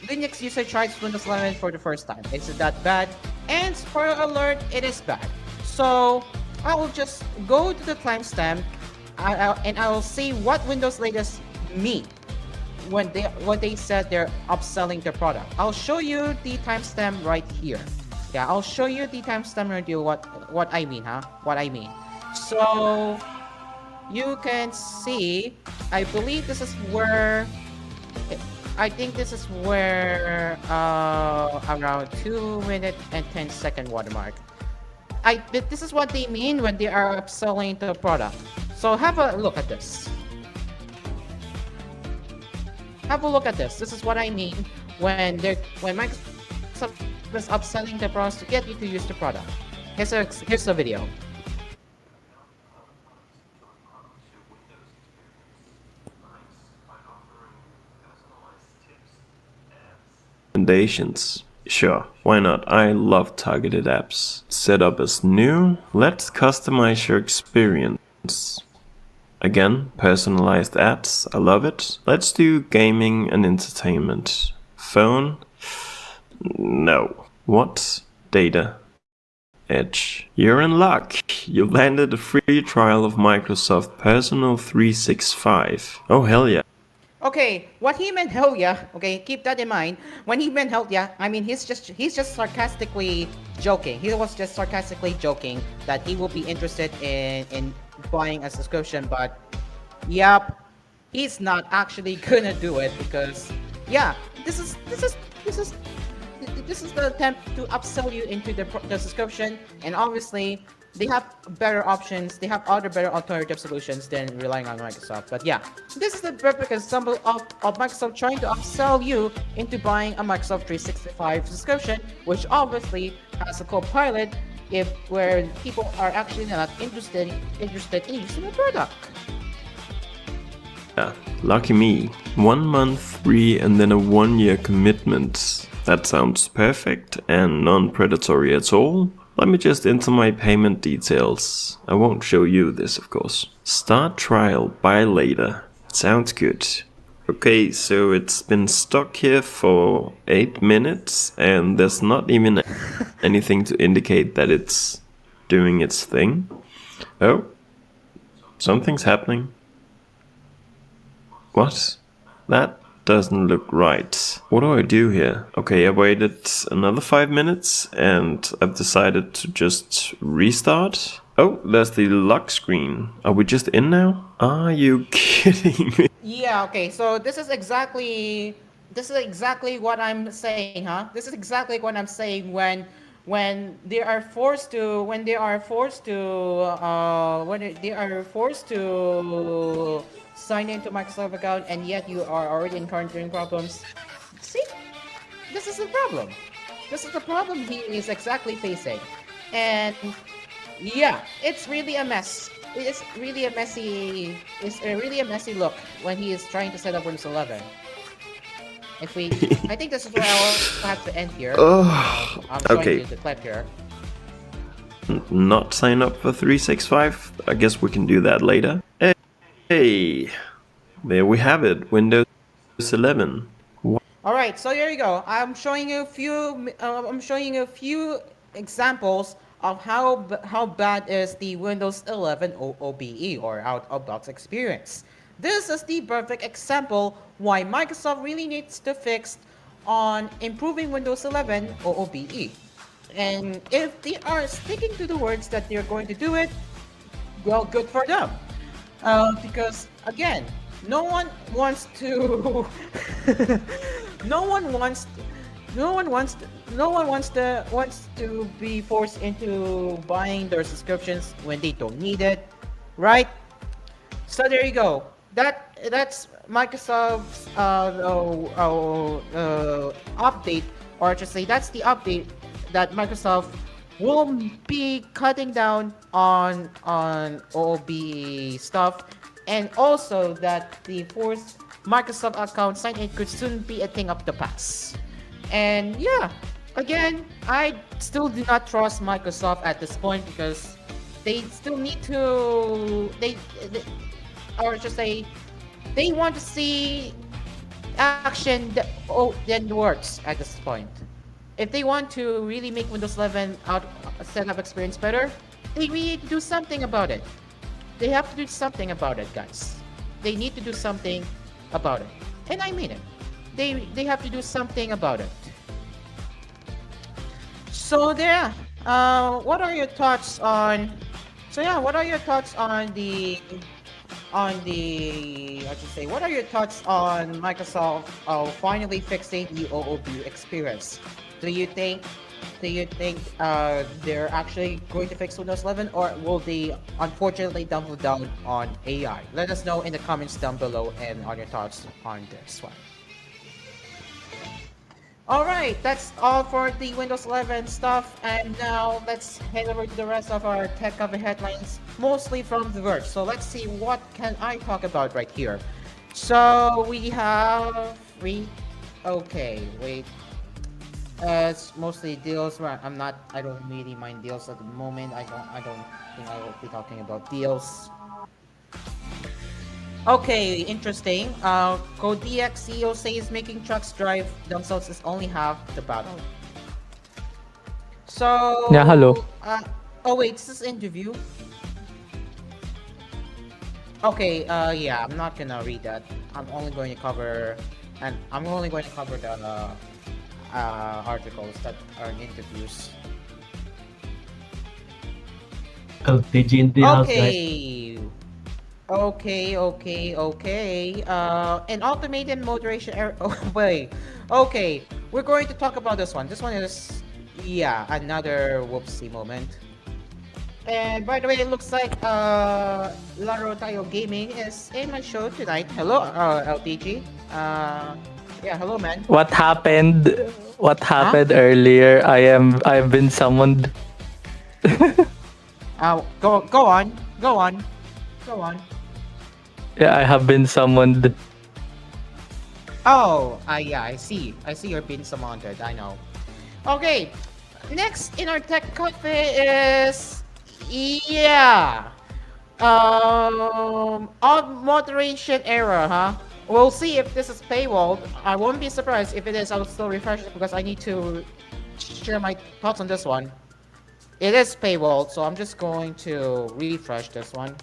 Linux user tries Windows 11 for the first time. Is it that bad? And spoiler alert, it is bad. So I will just go to the timestamp, and I will see what Windows latest mean when they said they're upselling their product. I'll show you the timestamp right here. Yeah, I'll show you the timestamp right here. What I mean, huh? What I mean. So you can see. I believe this is where. I think this is where around 2-minute and 10-second watermark. This is what they mean when they are upselling the product. So have a look at this. Have a look at this. This is what I mean when Microsoft is upselling the products to get you to use the product. Here's the video. Recommendations. Sure, why not? I love targeted apps. Set up as new. Let's customize your experience. Again, personalized ads. I love it. Let's do gaming and entertainment. Phone? No. What? Data. Edge. You're in luck. You landed a free trial of Microsoft Personal 365. Oh, hell yeah. Okay, what he meant, hell yeah. Okay, keep that in mind. When he meant hell yeah, I mean he's just sarcastically joking. He was just sarcastically joking that he will be interested in buying a subscription, but yep, he's not actually gonna do it because yeah, this is the attempt to upsell you into the subscription, and obviously they have better options. They have other better alternative solutions than relying on Microsoft. But yeah, this is the perfect example of Microsoft trying to upsell you into buying a Microsoft 365 subscription, which obviously has a co-pilot where people are actually not interested in using the product. Yeah, lucky me. 1 month free and then a 1-year commitment. That sounds perfect and non-predatory at all. Let me just enter my payment details. I won't show you this, of course. Start trial, buy later. Sounds good. Okay, so it's been stuck here for 8 minutes and there's not even anything to indicate that it's doing its thing. Oh, something's happening. What? That doesn't look right. What do I do here? Okay, I waited another 5 minutes and I've decided to just restart. Oh, there's the lock screen. Are we just in now? Are you kidding me? Yeah, okay, so this is exactly what I'm saying, huh? This is exactly what I'm saying when they are forced to sign into Microsoft account and yet you are already encountering problems. See? This is the problem. This is the problem he is exactly facing. And yeah, it's really a mess. It's really a messy look when he is trying to set up Windows 11. I think this is where I'll have to end here. I'm showing okay. you the clip here. Not sign up for 365? I guess we can do that later. Hey, there we have it, Windows 11. All right, so here you go. I'm showing you a few examples of how bad is the Windows 11 OOBE or out of box experience. This is the perfect example why Microsoft really needs to fix on improving Windows 11 OOBE. And if they are sticking to the words that they're going to do it, well, good for them. Because again, no one wants to be forced into buying their subscriptions when they don't need it, right? So there you go. That's Microsoft's update, or I should say that's the update that Microsoft will be cutting down on OOBE stuff, and also that the forced Microsoft account sign-in could soon be a thing of the past. And yeah, again, I still do not trust Microsoft at this point because they still need to they want to see action that works at this point. If they want to really make Windows 11 setup experience better, they really need to do something about it. They have to do something about it, guys. They need to do something about it. And I mean it. They have to do something about it. So there. What are your thoughts on what are your thoughts on Microsoft finally fixing the OOB experience? Do you think they're actually going to fix Windows 11, or will they unfortunately double down on AI? Let us know in the comments down below and on your thoughts on this one. Alright, that's all for the Windows 11 stuff, and now let's head over to the rest of our tech cover headlines, mostly from The Verge. So let's see what can I talk about right here. So we have okay, wait. It's mostly deals. Where I don't really mind deals at the moment. I don't think I will be talking about deals. Okay, interesting. Kodiak CEO says making trucks drive themselves is only half the battle. So. Yeah, hello. Oh wait, this is interview. Okay. Yeah, I'm not gonna read that. I'm only going to cover the articles that are in interviews. LTG in the house, guys. Okay. An automated moderation error. Oh, wait. Okay, we're going to talk about this one. This one is, yeah, another whoopsie moment. And by the way, it looks like Laro Tayo Gaming is in my show tonight. Hello, LTG. Yeah, hello, man. What happened? What happened earlier? I've been summoned. Go on. Yeah, I have been summoned. Oh, yeah, I see you're being summoned. I know. Okay, next in our tech cafe is, yeah, moderation error, huh? We'll see if this is paywalled. I won't be surprised if it is. I'll still refresh it because I need to share my thoughts on this one. It is paywalled, so I'm just going to refresh this one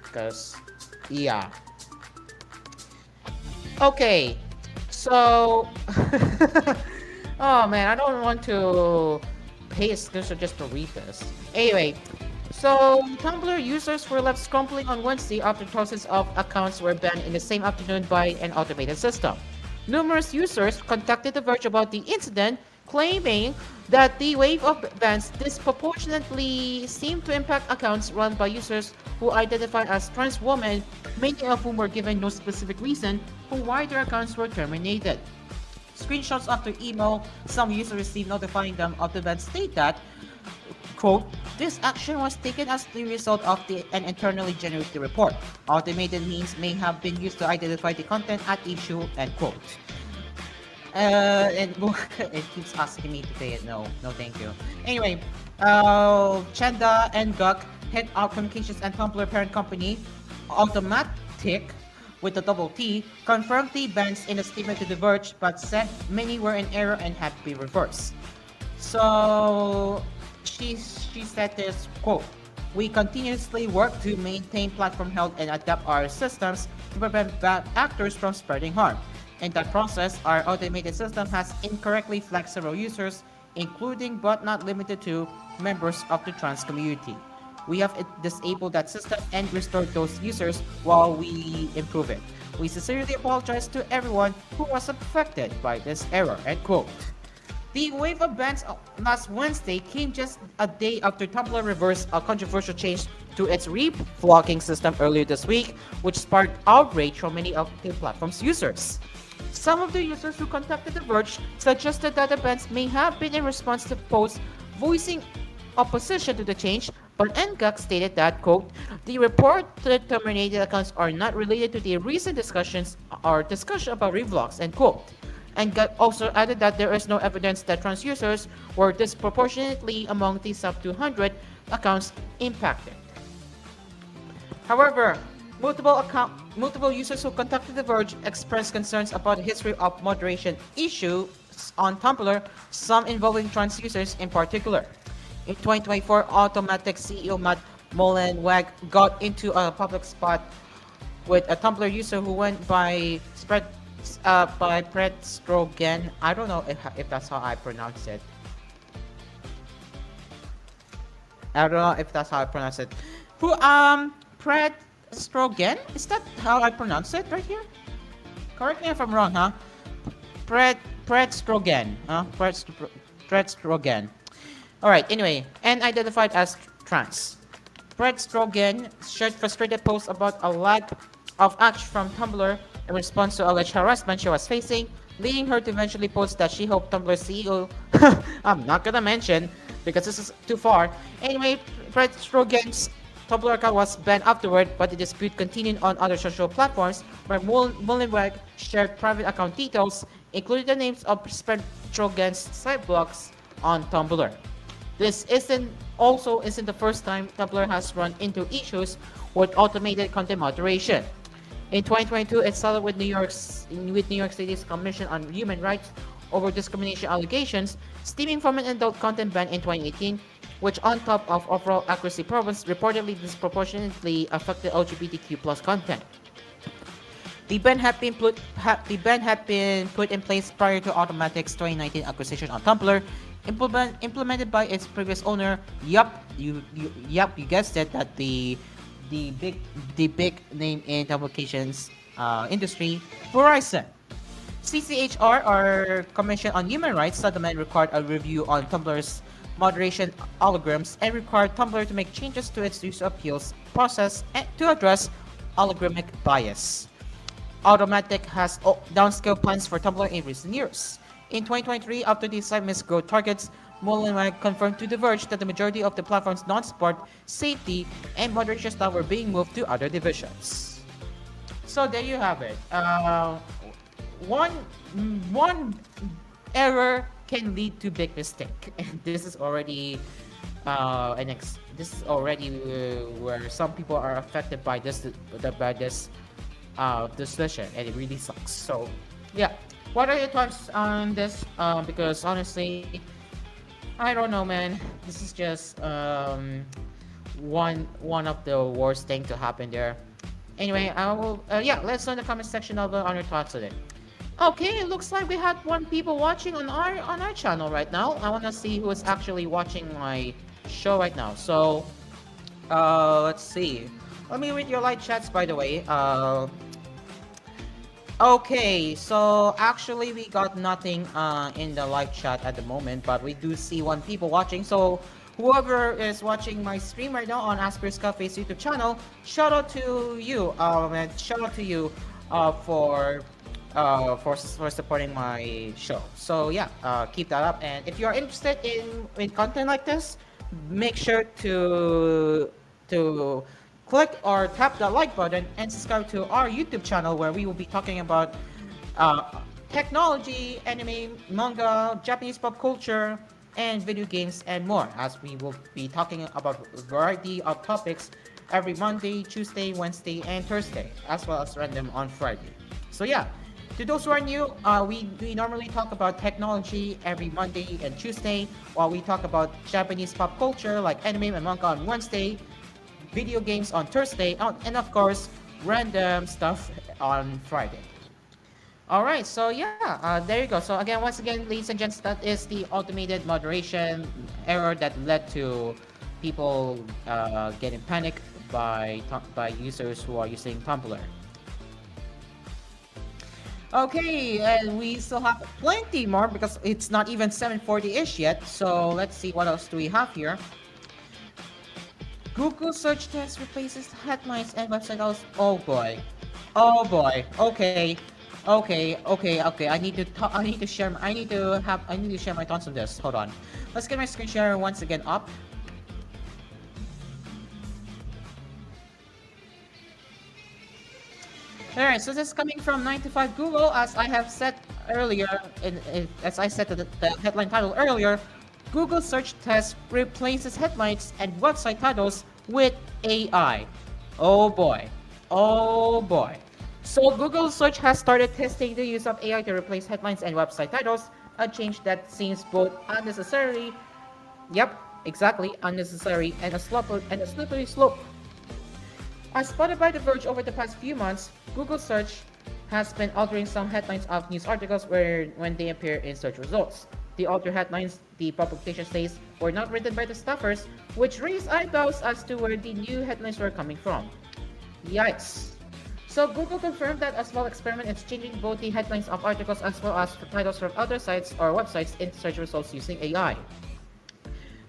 because, yeah. Okay, so oh man, I don't want to paste this or just to read this. Anyway, so Tumblr users were left scrambling on Wednesday after thousands of accounts were banned in the same afternoon by an automated system. Numerous users contacted The Verge about the incident, claiming that the wave of bans disproportionately seemed to impact accounts run by users who identify as trans women, many of whom were given no specific reason for why their accounts were terminated. Screenshots of the email some users received notifying them of the ban state that, quote, this action was taken as the result of an internally generated report. Automated means may have been used to identify the content at issue, end quote. And it keeps asking me to pay it. No, thank you. Anyway, Chanda and Guk, head of communications and Tumblr parent company, Automatic, with the double T, confirmed the bans in a statement to The Verge, but said many were in error and had to be reversed. So she said this, quote, we continuously work to maintain platform health and adapt our systems to prevent bad actors from spreading harm. In that process, our automated system has incorrectly flagged several users, including but not limited to members of the trans community. We have disabled that system and restored those users while we improve it. We sincerely apologize to everyone who was affected by this error, end quote. The wave of bans last Wednesday came just a day after Tumblr reversed a controversial change to its reflogging system earlier this week, which sparked outrage from many of the platform's users. Some of the users who contacted The Verge suggested that the bans may have been in response to posts voicing opposition to the change, but NGAC stated that, quote, the reported terminated accounts are not related to the recent discussion about revlogs, end quote. NGAC also added that there is no evidence that trans users were disproportionately among the sub 200 accounts impacted. However, multiple users who contacted The Verge expressed concerns about the history of moderation issues on Tumblr, some involving trans users in particular. In 2024, Automatic CEO Matt Mullenweg got into a public spot with a Tumblr user who went by Predstrogen. I don't know if that's how I pronounce it. Who Predstrogen? Is that how I pronounce it right here? Correct me if I'm wrong, huh? Predstrogen, huh? Predstrogen. Alright, anyway, and identified as trans. Predstrogen shared frustrated posts about a lack of action from Tumblr in response to alleged harassment she was facing, leading her to eventually post that she hoped Tumblr CEO, I'm not gonna mention because this is too far. Anyway, Predstrogen's Tumblr account was banned afterward, but the dispute continued on other social platforms where Mullenweg shared private account details including the names of Spectrogen's site blogs on Tumblr. This isn't the first time Tumblr has run into issues with automated content moderation. In 2022, it started with New York City's Commission on Human Rights over discrimination allegations stemming from an adult content ban in 2018, which on top of overall accuracy problems reportedly disproportionately affected LGBTQ+ content. The ban had been put in place prior to Automatic's 2019 acquisition on Tumblr, implemented by its previous owner. You guessed it, that the big name in publications industry, Verizon. CCHR, or Commission on Human Rights, settlement required a review on Tumblr's moderation algorithms and required Tumblr to make changes to its user appeals process to address algorithmic bias. Automatic has downscale plans for Tumblr in recent years. In 2023, after the site missed growth targets, Mullenweg confirmed to The Verge that the majority of the platform's non-sport, safety, and moderation staff were being moved to other divisions. So there you have it. One error can lead to big mistake, and this is already where some people are affected by this decision, and it really sucks. So yeah, what are your thoughts on this? Because honestly, I don't know, man. This is just one of the worst thing to happen there. Anyway, I will let's know in the comment section on your thoughts on it. Okay, it looks like we had one people watching on our channel right now. I want to see who is actually watching my show right now. So let's see. Let me read your live chats, by the way. Okay, so actually we got nothing in the live chat at the moment, but we do see one people watching. So whoever is watching my stream right now on ASPHERE'S Cafe's YouTube channel, shout out to you, and shout out to you for supporting my show. So yeah, keep that up. And if you are interested in content like this, make sure to click or tap the like button and subscribe to our YouTube channel, where we will be talking about technology, anime, manga, Japanese pop culture, and video games, and more, as we will be talking about a variety of topics every Monday, Tuesday, Wednesday, and Thursday, as well as random on Friday. So yeah, to those who are new, we normally talk about technology every Monday and Tuesday, while we talk about Japanese pop culture like anime and manga on Wednesday, video games on Thursday, and of course, random stuff on Friday. Alright, so yeah, there you go. So again, once again, ladies and gents, that is the automated moderation error that led to people getting panicked by users who are using Tumblr. Okay, and we still have plenty more because it's not even 7:40-ish yet. So let's see, what else do we have here? Google search text replaces headlines and website titles. Oh boy. Okay. I need to share my thoughts on this. Hold on. Let's get my screen share once again up. Alright, so this is coming from 9to5 Google, as I have said earlier, as I said the headline title earlier. Google search test replaces headlines and website titles with AI. Oh boy. So Google search has started testing the use of AI to replace headlines and website titles, a change that seems both unnecessary, unnecessary, and a slippery slope. As spotted by The Verge over the past few months, Google search has been altering some headlines of news articles when they appear in search results. The altered headlines, the publication says, were not written by the staffers, which raised eyebrows as to where the new headlines were coming from. Yikes. So Google confirmed that a small experiment is changing both the headlines of articles as well as titles from other sites or websites in search results using AI.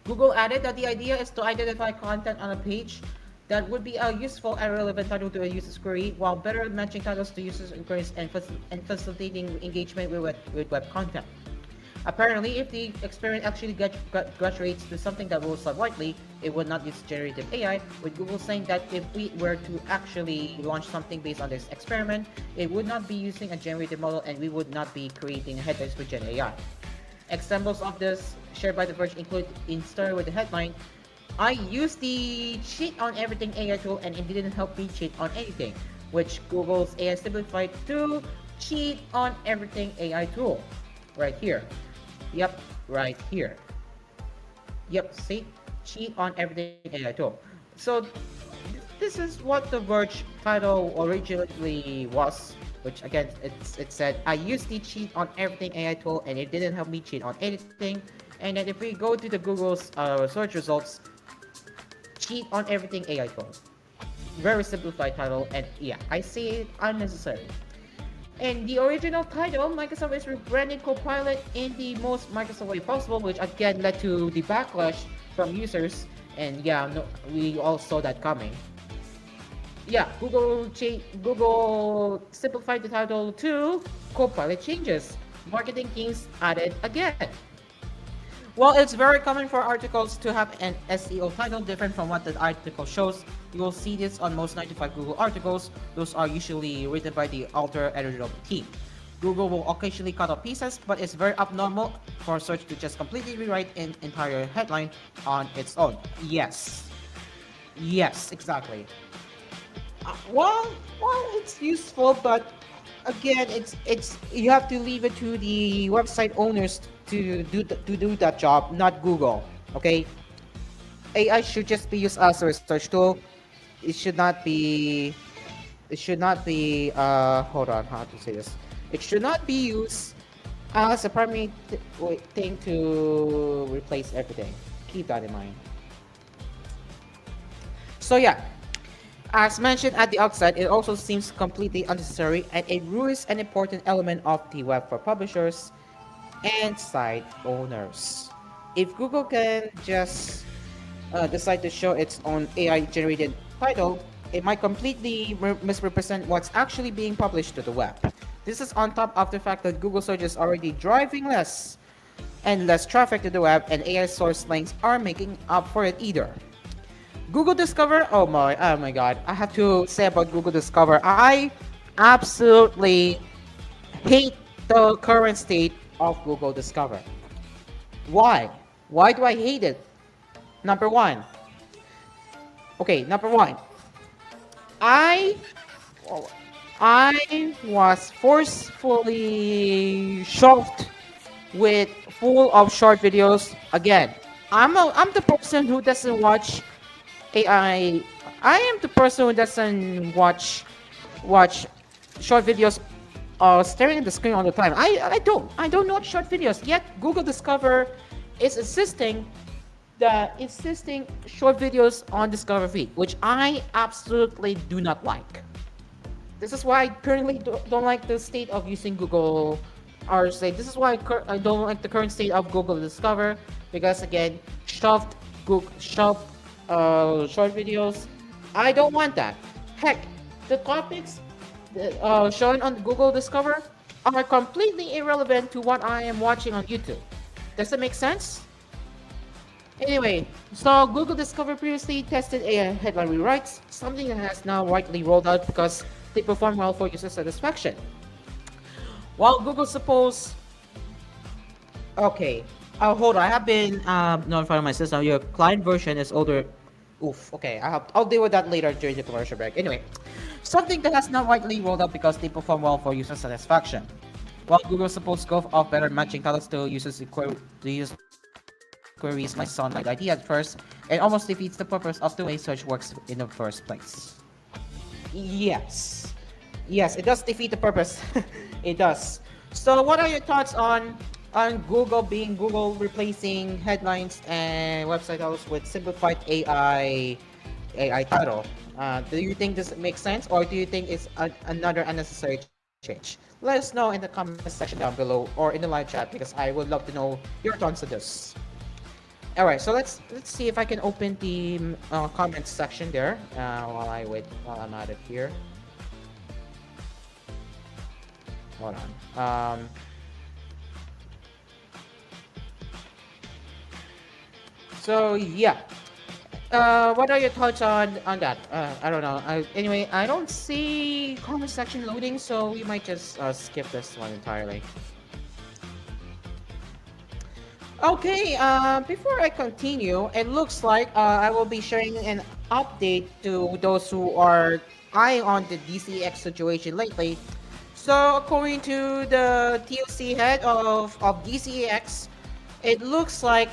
Google added that the idea is to identify content on a page that would be a useful and relevant title to a user's query, while better matching titles to users' inquiries and facilitating engagement with web content. Apparently, if the experiment actually graduates to something that will solve widely, it would not use generative AI, with Google saying that if we were to actually launch something based on this experiment, it would not be using a generative model and we would not be creating headlines with Gen AI. Examples of this shared by The Verge include in story with the headline, I used the cheat on everything AI tool and it didn't help me cheat on anything, which Google's AI simplified to cheat on everything AI tool. Right here. Yep, right here. Yep, see? Cheat on everything AI tool. So this is what The Verge title originally was, which again, it said, I used the cheat on everything AI tool and it didn't help me cheat on anything. And then if we go to the Google's search results, cheat on everything AI tool. Very simplified title, and yeah, I say it unnecessary. And the original title, Microsoft is rebranding Copilot in the most Microsoft way possible, which again led to the backlash from users. And yeah, no, we all saw that coming. Yeah, Google simplified the title to Copilot changes. Marketing teams added again. While it's very common for articles to have an SEO title different from what the article shows, you will see this on most 95 Google articles. Those are usually written by the author editorial team. Google will occasionally cut off pieces, but it's very abnormal for search to just completely rewrite an entire headline on its own. Yes, exactly. Well, it's useful, but again, it's you have to leave it to the website owners to do that job, not Google. Okay, AI should just be used as a research tool. It should not be. Hold on, how to say this? It should not be used as a primary thing to replace everything. Keep that in mind. So yeah. As mentioned at the outset, it also seems completely unnecessary and it ruins an important element of the web for publishers and site owners. If Google can just decide to show its own AI-generated title, it might completely misrepresent what's actually being published to the web. This is on top of the fact that Google search is already driving less and less traffic to the web, and AI source links are making up for it either. Google Discover, oh my god, I have to say about Google Discover, I absolutely hate the current state of Google Discover. Why? Why do I hate it? Number one, I was forcefully shoved with full of short videos. Again, I'm the person who doesn't watch AI. I am the person who doesn't watch short videos staring at the screen all the time. I don't watch short videos. Yet Google Discover is insisting short videos on Discover feed, which I absolutely do not like. This is why I currently don't like the state of using Google, or say this is why I don't like the current state of Google Discover, because again, short videos, I don't want that. Heck, the topics shown on Google Discover are completely irrelevant to what I am watching on YouTube. Does that make sense? Anyway, so Google Discover previously tested AI headline rewrites, something that has now widely rolled out because they perform well for user satisfaction. While Google suppose... Okay, hold on, I have been notified on my system. Your client version is older. Oof, okay, I'll deal with that later during the commercial break. Anyway, something that has not widely rolled out because they perform well for user satisfaction. While Google supports go of better matching titles to users' queries might sound like idea at first, it almost defeats the purpose of the way search works in the first place. Yes, it does defeat the purpose. It does. So what are your thoughts on Google replacing headlines and website titles with simplified AI title? Do you think this makes sense, or do you think it's another unnecessary change? Let us know in the comment section down below or in the live chat, because I would love to know your thoughts on this. All right, so let's see if I can open the comment section there while I'm at it here. Hold on. So yeah. What are your thoughts on that? I don't know. Anyway, I don't see comment section loading, so we might just skip this one entirely. Okay, before I continue, it looks like I will be sharing an update to those who are eyeing on the DCX situation lately. So, according to the TOC head of DCX, it looks like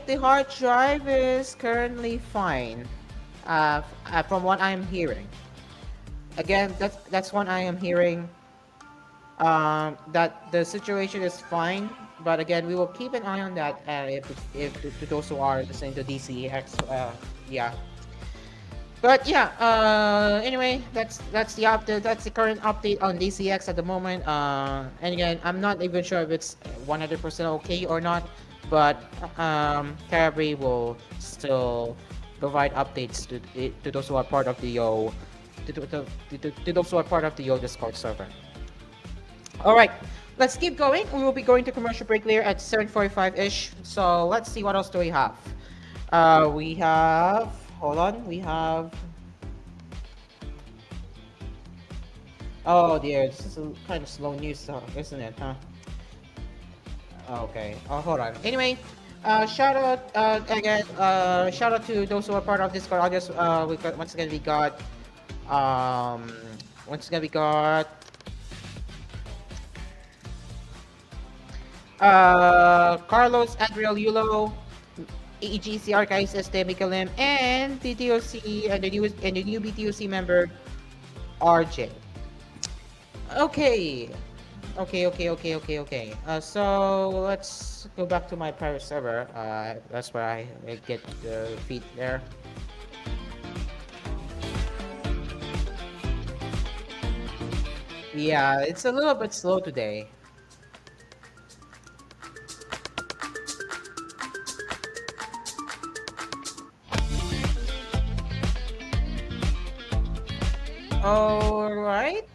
the hard drive is currently fine, from what I'm hearing. Again, that's what I am hearing. That the situation is fine, but again, we will keep an eye on that. If to those who are listening to DCX, yeah. But yeah, anyway, that's the update. That's the current update on DCX at the moment. And again, I'm not even sure if it's 100% okay or not. But Carabri will still provide updates to those who are part of the Yo to those who are part of the Yo Discord server. All right, let's keep going. We will be going to commercial break later at 7:45-ish. So let's see what else do we have. We have. Hold on. We have. Oh dear, this is a kind of slow news, isn't it? Huh? Okay. Hold on. Anyway, shout out again. Shout out to those who are part of Discord. I'll just once again we got Carlos, Adriel, Yulo, EGC Archives, Mikalim, and the TOC and the new BTOC member RJ. Okay. So let's go back to my private server. That's where I get the feed there. Yeah, it's a little bit slow today. All right.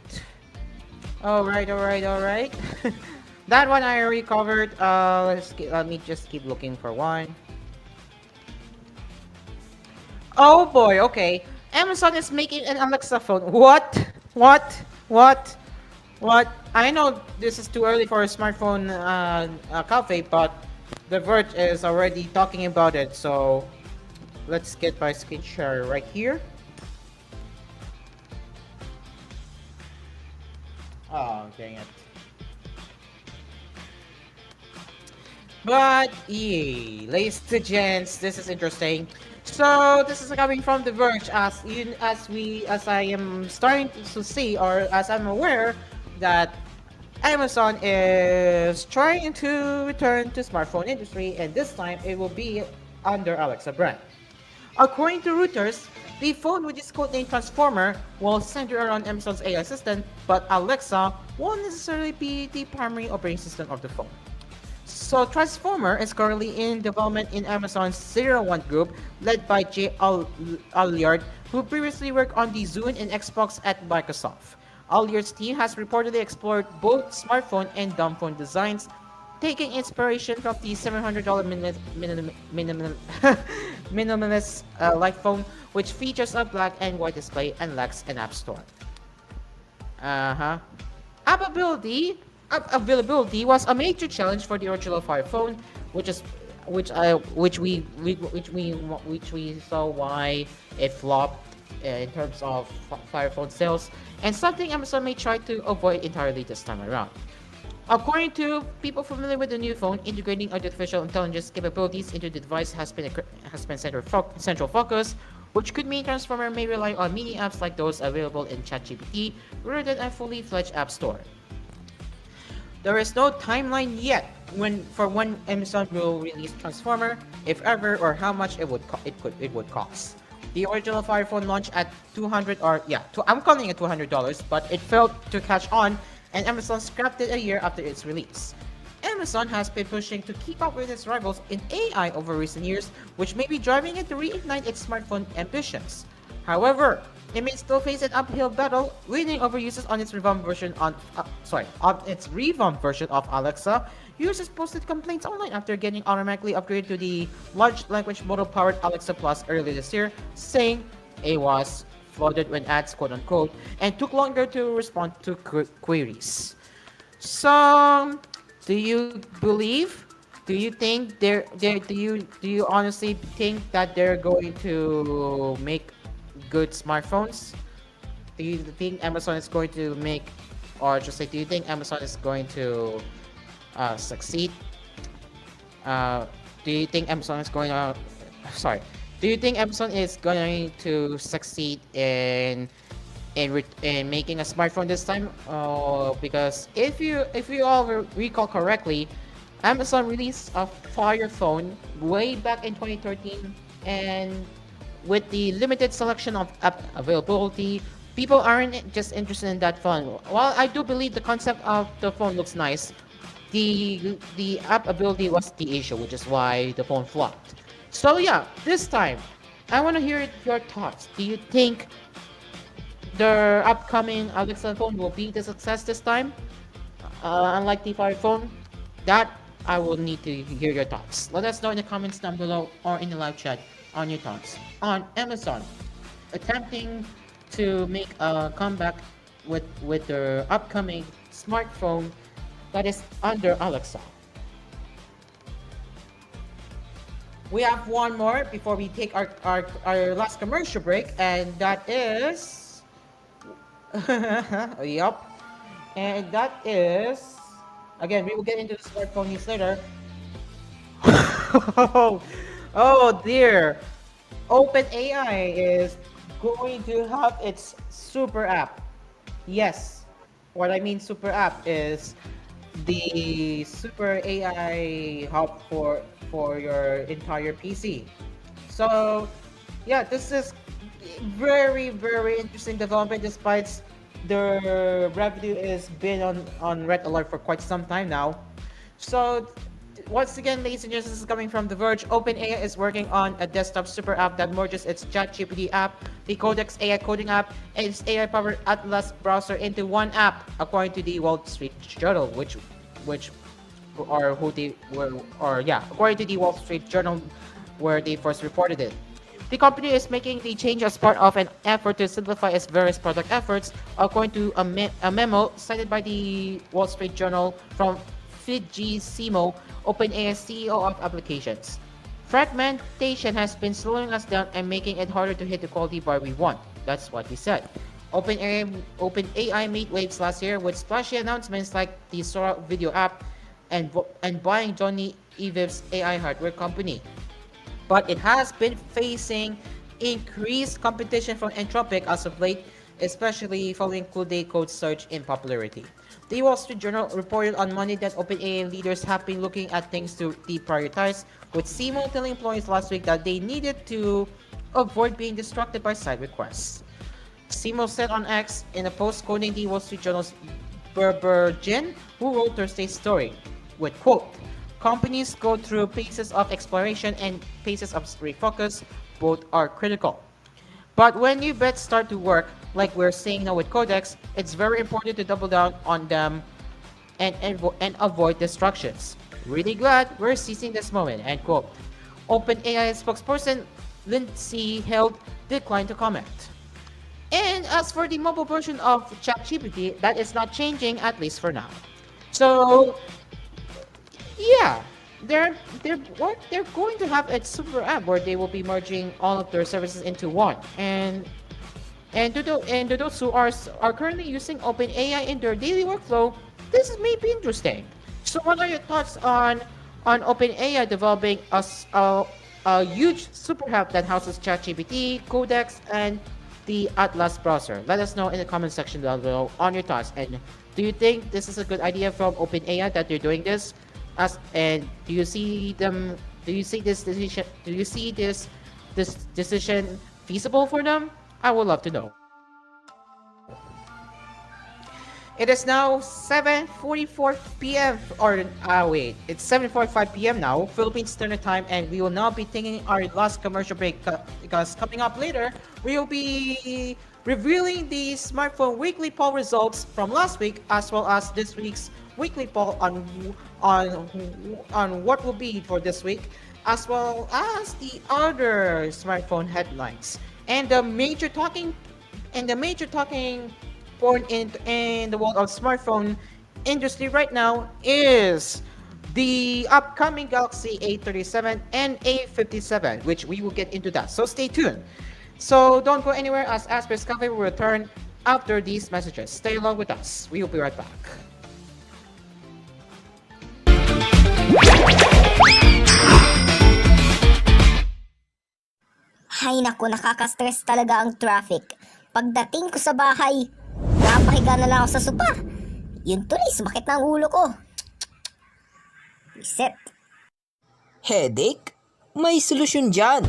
That one I already covered. Let me just keep looking for one. Oh boy, okay. Amazon is making an Alexa phone. What? I know this is too early for a smartphone cafe, but The Verge is already talking about it. So let's get my screen share right here. Oh, dang it. But yeah, ladies and gents, this is interesting. So this is coming from The Verge, as I am starting to see, or as I'm aware, that Amazon is trying to return to smartphone industry, and this time it will be under Alexa brand. According to Reuters, the phone with its codename Transformer will center around Amazon's AI assistant, but Alexa won't necessarily be the primary operating system of the phone. So Transformer is currently in development in Amazon's 01 group, led by Jay Alliard, who previously worked on the Zune and Xbox at Microsoft. Alliard's team has reportedly explored both smartphone and dumb phone designs, taking inspiration from the $700 minimalist light phone, which features a black and white display and lacks an app store. App availability was a major challenge for the original Fire phone, which we saw why it flopped in terms of Fire phone sales, and something Amazon may try to avoid entirely this time around. According to people familiar with the new phone, integrating artificial intelligence capabilities into the device has been central focus, which could mean Transformer may rely on mini apps like those available in ChatGPT rather than a fully fledged app store. There is no timeline yet for when Amazon will release Transformer, if ever, or how much it would cost. The original Fire phone launched at I'm calling it $200, but it failed to catch on, and Amazon scrapped it a year after its release. Amazon has been pushing to keep up with its rivals in AI over recent years, which may be driving it to reignite its smartphone ambitions. However, it may still face an uphill battle, winning over users on its revamped version of Alexa. Users posted complaints online after getting automatically upgraded to the large language model powered Alexa Plus earlier this year, saying it was flooded with ads, quote unquote, and took longer to respond to queries. So, do you believe? Do you think do you honestly think that they're going to make good smartphones? Do you think Amazon is going to make, or just say, do you think Amazon is going to succeed? Do you think Amazon is going to, sorry, do you think Amazon is going to succeed in making a smartphone this time? Because if you all recall correctly, Amazon released a Fire phone way back in 2013, and with the limited selection of app availability, people aren't just interested in that phone. While I do believe the concept of the phone looks nice, the app ability was the issue, which is why the phone flopped. So yeah, this time, I want to hear your thoughts. Do you think the upcoming Alexa phone will be the success this time? Unlike the Fire phone? That I will need to hear your thoughts. Let us know in the comments down below or in the live chat on your thoughts on Amazon attempting to make a comeback with their upcoming smartphone that is under Alexa. We have one more before we take our last commercial break, and that is yup, and that is, again, we will get into the smartphone news later. Oh dear, OpenAI is going to have its super app. Yes, what I mean super app is the super AI hub for your entire PC. So yeah, this is very interesting development, despite the revenue has been on red alert for quite some time now. So once again, ladies and gentlemen, this is coming from The Verge. OpenAI is working on a desktop super app that merges its ChatGPT app, the Codex AI coding app, and its AI-powered Atlas browser into one app, according to the Wall Street Journal, according to the Wall Street Journal, where they first reported it. The company is making the change as part of an effort to simplify its various product efforts, according to a memo cited by the Wall Street Journal from Fidji Simo, OpenAI CEO of applications. Fragmentation has been slowing us down and making it harder to hit the quality bar we want. That's what he said. OpenAI made waves last year with splashy announcements like the Sora video app and buying Johnny Ive's AI hardware company. But it has been facing increased competition from Anthropic as of late, especially following Day Code's surge in popularity. The Wall Street Journal reported on Monday that OpenAI leaders have been looking at things to deprioritize, with Simo telling employees last week that they needed to avoid being distracted by side requests. Simo said on X in a post quoting the Wall Street Journal's Berber Jin, who wrote Thursday's story, with quote, "Companies go through phases of exploration and phases of refocus. Both are critical. But when new bets start to work, like we're seeing now with Codex, it's very important to double down on them and avoid distractions. Really glad we're seizing this moment," end quote. OpenAI spokesperson Lindsay Held declined to comment. And as for the mobile version of ChatGPT, that is not changing, at least for now. So yeah, they're going to have a super app where they will be merging all of their services into one. And to those who are currently using OpenAI in their daily workflow, this may be interesting. So what are your thoughts on OpenAI developing a huge super app that houses ChatGPT, Codex, and the Atlas browser? Let us know in the comment section down below on your thoughts. And do you think this is a good idea from OpenAI that they're doing this? And do you see this decision feasible for them? I would love to know. It is now 7:44 p.m. It's 7:45 p.m. now, Philippines Standard Time, and we will now be taking our last commercial break because coming up later, we will be revealing the smartphone weekly poll results from last week as well as this week's weekly poll on what will be for this week, as well as the other smartphone headlines. And the major talking point in the world of smartphone industry right now is the upcoming Galaxy A37 and A57, which we will get into that. So stay tuned. So don't go anywhere as ASPHERE'S Cafe will return after these messages. Stay along with us. We will be right back. Hay naku, nakaka-stress talaga ang traffic. Pagdating ko sa bahay, napahiga na lang ako sa sopa. Yun tuloy, sumakit na ang ulo ko. Reset. Headache? May solusyon dyan.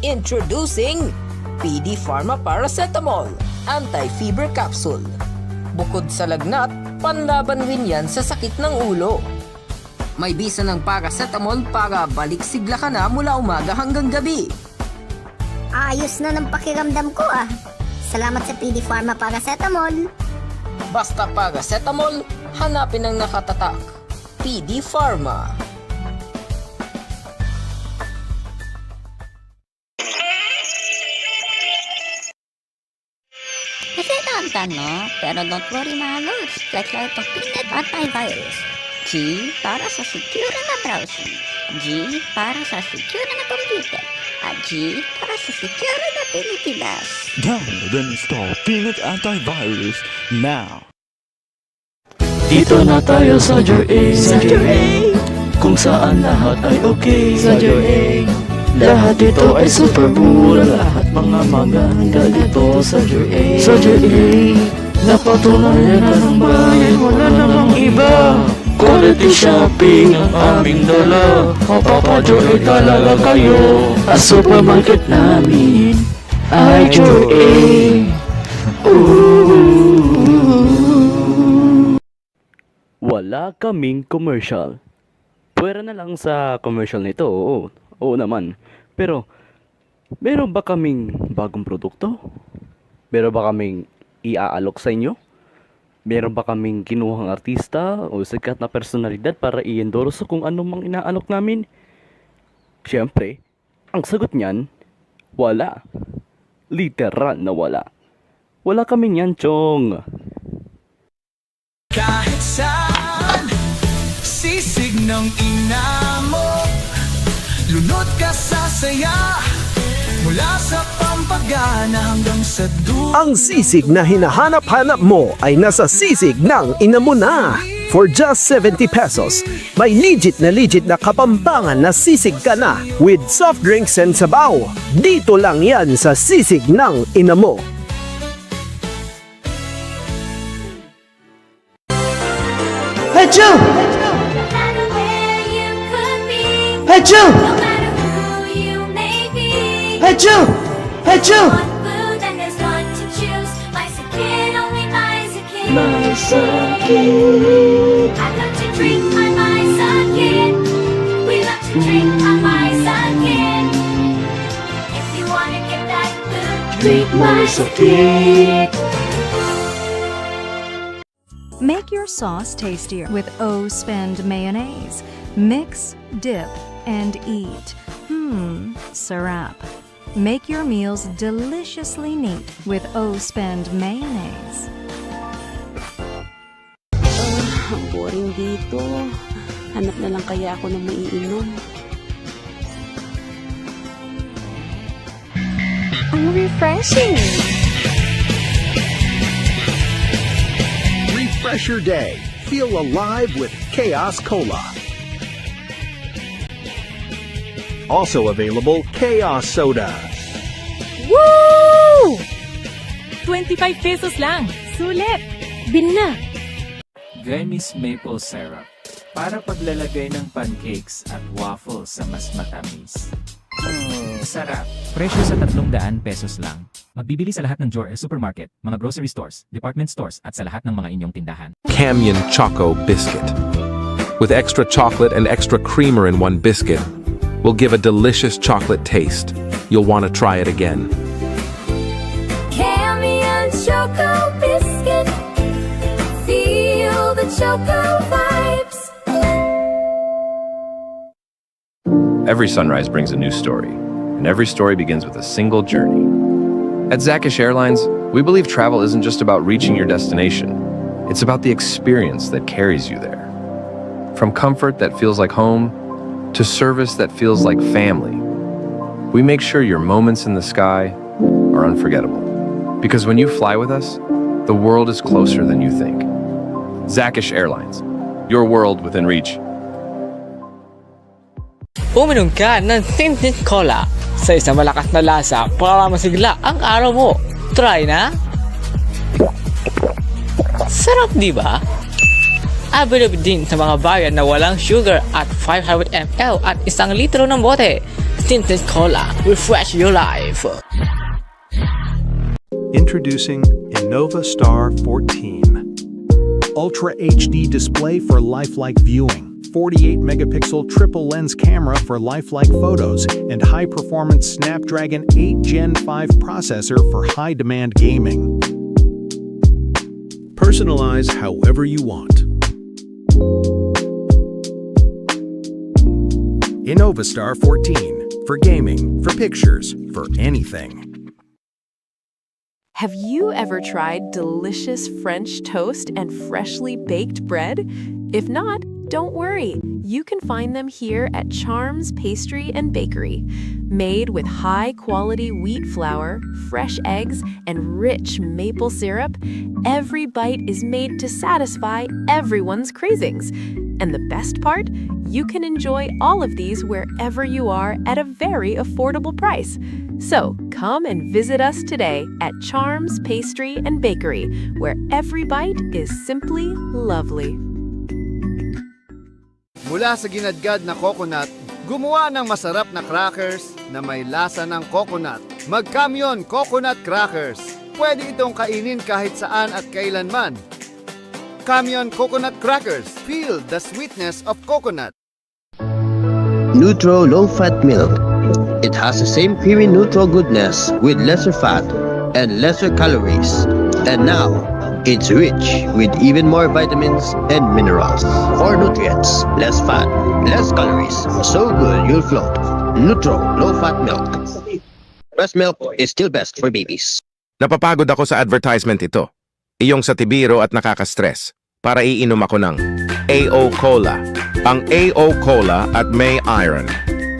Introducing PD Pharma Paracetamol Anti-Fever Capsule. Bukod sa lagnat, panlaban rin yan sa sakit ng ulo. May bisa ng paracetamol para balik sigla ka na mula umaga hanggang gabi. Ayos na ng pakiramdam ko ah. Salamat sa PD Pharma Paracetamol. Basta paracetamol, hanapin ang nakatatak. PD Pharma. Kasi tanta no, pero don't worry mga lods. Check out ang Pignet Antivirus. G para sa secure na browsing. G para sa secure na computer. At G para sa secure na Pilipinas. Download and install Peanut Antivirus now. Dito na tayo sa JA, kung saan lahat ay okay sa JA. Lahat dito ay super mura, lahat mga manga hanggang dito sa JA. Sa JA, napatunayan na ng bayan, wala namang iba. Quality shopping ang aming dala. Mapapa-JA talaga kayo. Ang supermarket namin ay JA. Wala kaming commercial. Pwera na lang sa commercial nito, oo naman. Pero, meron ba kaming bagong produkto? Meron ba kaming iaalok sa inyo? Meron ba kaming kinuhang artista o sikat na personalidad para i-endorse kung anong mang inaalok namin? Siyempre, ang sagot niyan, wala. Literal na wala. Wala kami niyan, Chong. Kahit saan, sisig ng ina mo, lunod ka sa saya, mula sa pampagana hanggang sa dulo. Ang sisig na hinahanap-hanap mo ay nasa sisig ng ina mo na. For just 70 pesos, may legit na kapampangan na sisig ka na with soft drinks and sabaw. Dito lang yan sa sisig ng ina mo. Achoo! Achoo! Achoo! Achoo! Masakit. I love to drink on my sakit. We love to drink on my sakit. If you wanna get that good, drink my sakit. Make your sauce tastier with O-Spend mayonnaise. Mix, dip, and eat. Syrup. Make your meals deliciously neat with O-Spend mayonnaise. Ang boring dito. Hanap na lang kaya ako ng maiinom. Ang refreshing. Refresh your day. Feel alive with Chaos Cola. Also available, Chaos Soda. Woo! 25 pesos lang. Sulit. Bin na. Venice Maple Syrup para paglalagay ng pancakes at waffles sa mas matamis. Sarap. Presyo sa 300 pesos lang. Magbibili sa lahat ng Jor Supermarket, mga grocery stores, department stores at sa lahat ng mga inyong tindahan. Canyon Choco Biscuit. With extra chocolate and extra creamer in one biscuit, will give a delicious chocolate taste. You'll want to try it again. choco biscuit. Feel the choco vibes. Every sunrise brings a new story, and every story begins with a single journey. At Zakish Airlines, we believe travel isn't just about reaching your destination. It's about the experience that carries you there. From comfort that feels like home, to service that feels like family, we make sure your moments in the sky are unforgettable. Because when you fly with us, the world is closer than you think. Zakish Airlines, your world within reach. Uminom ka ng tinted cola sa isang malakas na lasa para masigla ang araw mo. Try na! Sarap, di ba? Available din sa mga bayan na walang sugar at 500 ml at 1 litro ng bote. Tinted cola, refresh your life. Introducing Innova Star 14. Ultra HD display for lifelike viewing. 48 megapixel triple lens camera for lifelike photos, and high-performance Snapdragon 8 Gen 5 processor for high-demand gaming. Personalize however you want. Innova Star 14 for gaming, for pictures, for anything. Have you ever tried delicious French toast and freshly baked bread? If not, don't worry. You can find them here at Charms Pastry and Bakery. Made with high-quality wheat flour, fresh eggs, and rich maple syrup, every bite is made to satisfy everyone's cravings. And the best part? You can enjoy all of these wherever you are at a very affordable price. So, come and visit us today at Charms Pastry and Bakery, where every bite is simply lovely. Mula sa ginadgad na coconut, gumawa ng masarap na crackers na may lasa ng coconut. Mag-Kamyon Coconut Crackers. Pwede itong kainin kahit saan at kailanman. Kamyon Coconut Crackers. Feel the sweetness of coconut. Nutro low-fat milk. It has the same creamy neutral goodness with lesser fat and lesser calories. And now, it's rich with even more vitamins and minerals. More nutrients, less fat, less calories. So good you'll float. Nutro low-fat milk. Breast milk is still best for babies. Napapagod ako sa advertisement ito. Iyong sa tibiro at nakaka-stress. Para iinom ako ng AO Cola. Ang AO Cola at may iron,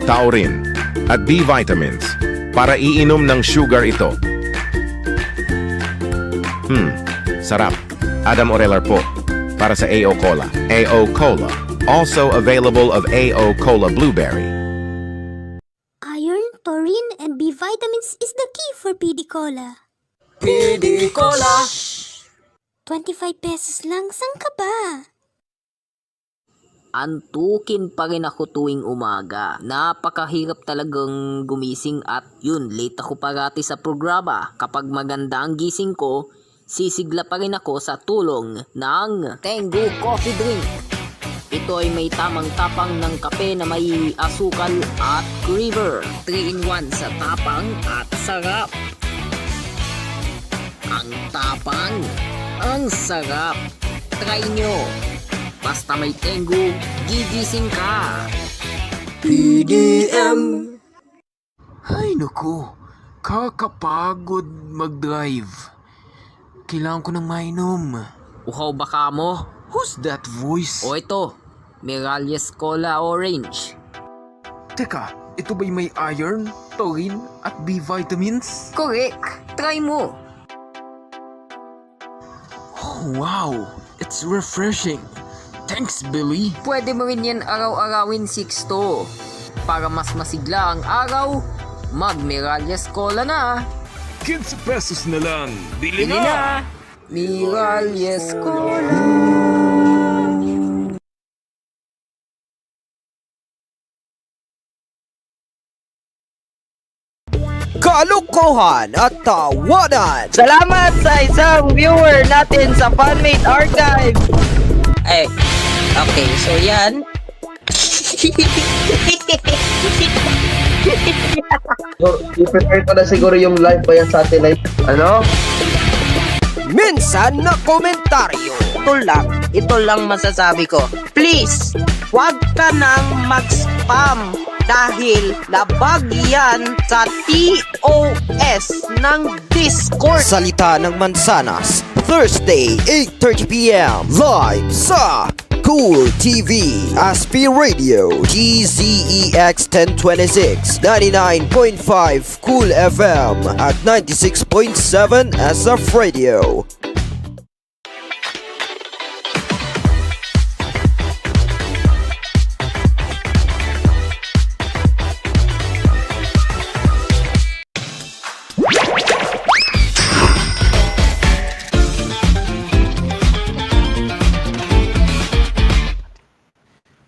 taurine, at B vitamins. Para iinom ng sugar ito. Sarap. Adam Orelar po. Para sa AO Cola. AO Cola. Also available of AO Cola Blueberry. Iron, taurine, and B vitamins is the key for PD Cola. PD Cola! 25 pesos lang, saan ka ba? Antukin pa rin ako tuwing umaga. Napakahirap talagang gumising at yun, late ako parati sa programa. Kapag maganda ang gising ko, sisigla pa rin ako sa tulong ng Tengu Coffee Drink. Ito ay may tamang tapang ng kape na may asukal at creamer. 3-in-1 sa tapang at sarap. Ang tapang, ang sarap. Try nyo. Basta may Tengu, gigising ka. PDM. Ay naku, kakapagod mag-drive. Kailangan ko ng mainom. Uhaw ba ka mo? Who's that voice? O ito, Miralles Cola Orange. Teka, ito ba'y may iron, taurine, at B vitamins? Correct! Try mo! Oh wow, it's refreshing. Thanks, Billy. Pwede mo rin yan araw-arawin 6 Para mas masigla ang araw, mag-Miralles Cola na. 15 pesos na lang. Bili na! Miralles Cola! Kalokohan at tawanan. Salamat sa isang viewer natin sa Fanmade Archive. Okay, so yan. I-prepare ko na siguro yung live ba yan satellite. Ano? minsan na komentaryo. Ito lang masasabi ko. Please, huwag ka nang mag-spam dahil labag yan sa TOS ng Discord. Salita ng Mansanas, Thursday, 8:30 p.m. Live sa koolTV, ASPHERE'S Radio, GZEX 1026, 99.5 Kool FM at 96.7 SF Radio.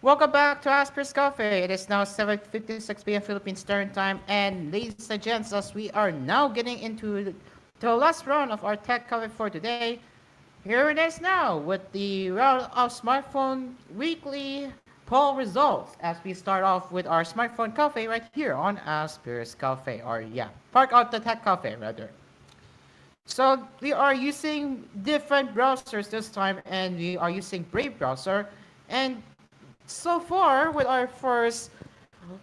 Welcome back to ASPHERE'S Cafe. It is now 7:56 p.m. Philippine Standard Time, and ladies and gents, as we are now getting into the last round of our tech cafe for today, here it is now with the round of smartphone weekly poll results. As we start off with our smartphone cafe right here on ASPHERE'S Cafe, or part of the tech cafe rather. So we are using different browsers this time, and we are using Brave browser, and so far, with our first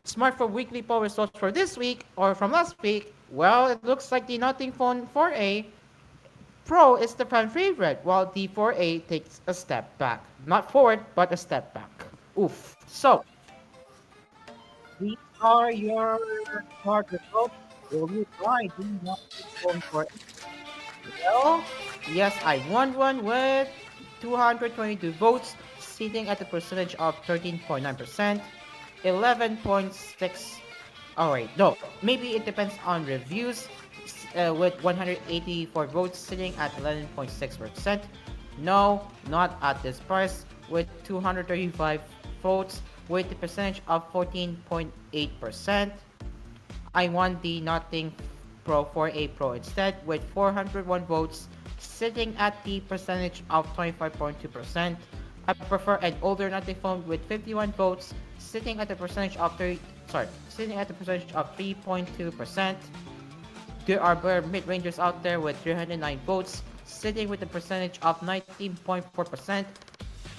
smartphone weekly poll results for this week, or from last week, well, it looks like the Nothing Phone 4A Pro is the fan favorite, while the 4A takes a step back. Not forward, but a step back. Oof. So, these are your smart results. Will you try the Nothing Phone 4A? Well, yes, I won one with 222 votes, sitting at a percentage of 13.9%, 11.6. Oh wait, no, maybe it depends on reviews. With 184 votes, sitting at 11.6%. No, not at this price. With 235 votes, with the percentage of 14.8%. I won the Nothing Pro 4A Pro instead, with 401 votes, sitting at the percentage of 25.2%. I prefer an older Nothing phone with 51 votes, sitting at the percentage of 3.2%. There are better mid-rangers out there with 309 votes, sitting with a percentage of 19.4%.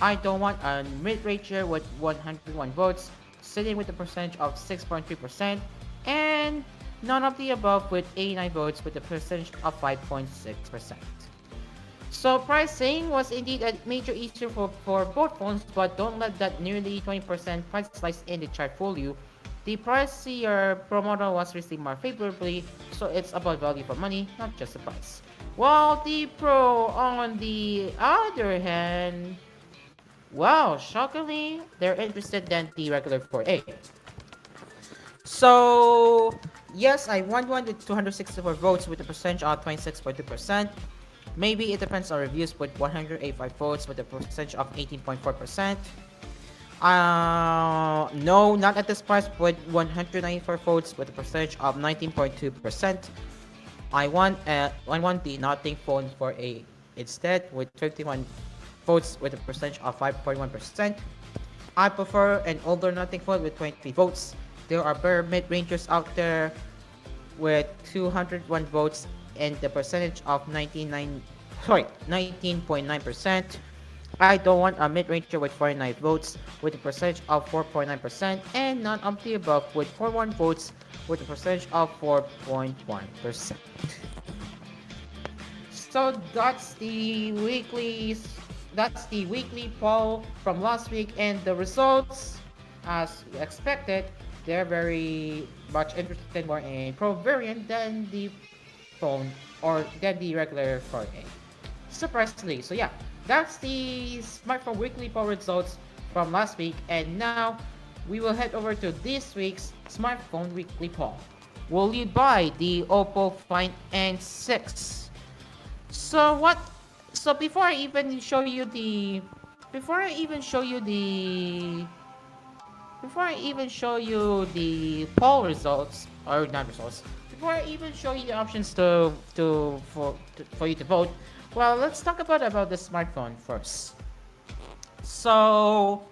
I don't want a mid-ranger with 101 votes, sitting with a percentage of 6.3%, and none of the above with 89 votes with a percentage of 5.6%. So pricing was indeed a major issue for both phones, but don't let that nearly 20% price slice in the chart fool you. The pricier Pro model was received more favorably, so it's about value for money, not just the price. While the Pro, on the other hand, wow, shockingly, they're interested than the regular 4A. So, yes, I won one with 264 votes with a percentage of 26.2%. Maybe it depends on reviews with 185 votes with a percentage of 18.4%. No, not at this price with 194 votes with a percentage of 19.2%. I want the Nothing Phone 4A instead with 51 votes with a percentage of 5.1%. I prefer an older Nothing Phone with 23 votes. There are better mid-rangers out there with 201 votes and the percentage of 19.9%. I don't want a mid-ranger with 49 votes with a percentage of 4.9%, and none of the above with 41 votes with a percentage of 4.1%. So that's the weekly poll from last week, and the results, as expected, they're very much interested more in Pro variant than the phone or than the regular 4A. Surprisingly, so yeah, that's the smartphone weekly poll results from last week, and now we will head over to this week's smartphone weekly poll. Will you buy the Oppo Find N6? So before I even show you the poll results, or not results, before I even show you the options for you to vote, well, let's talk about the smartphone first. So,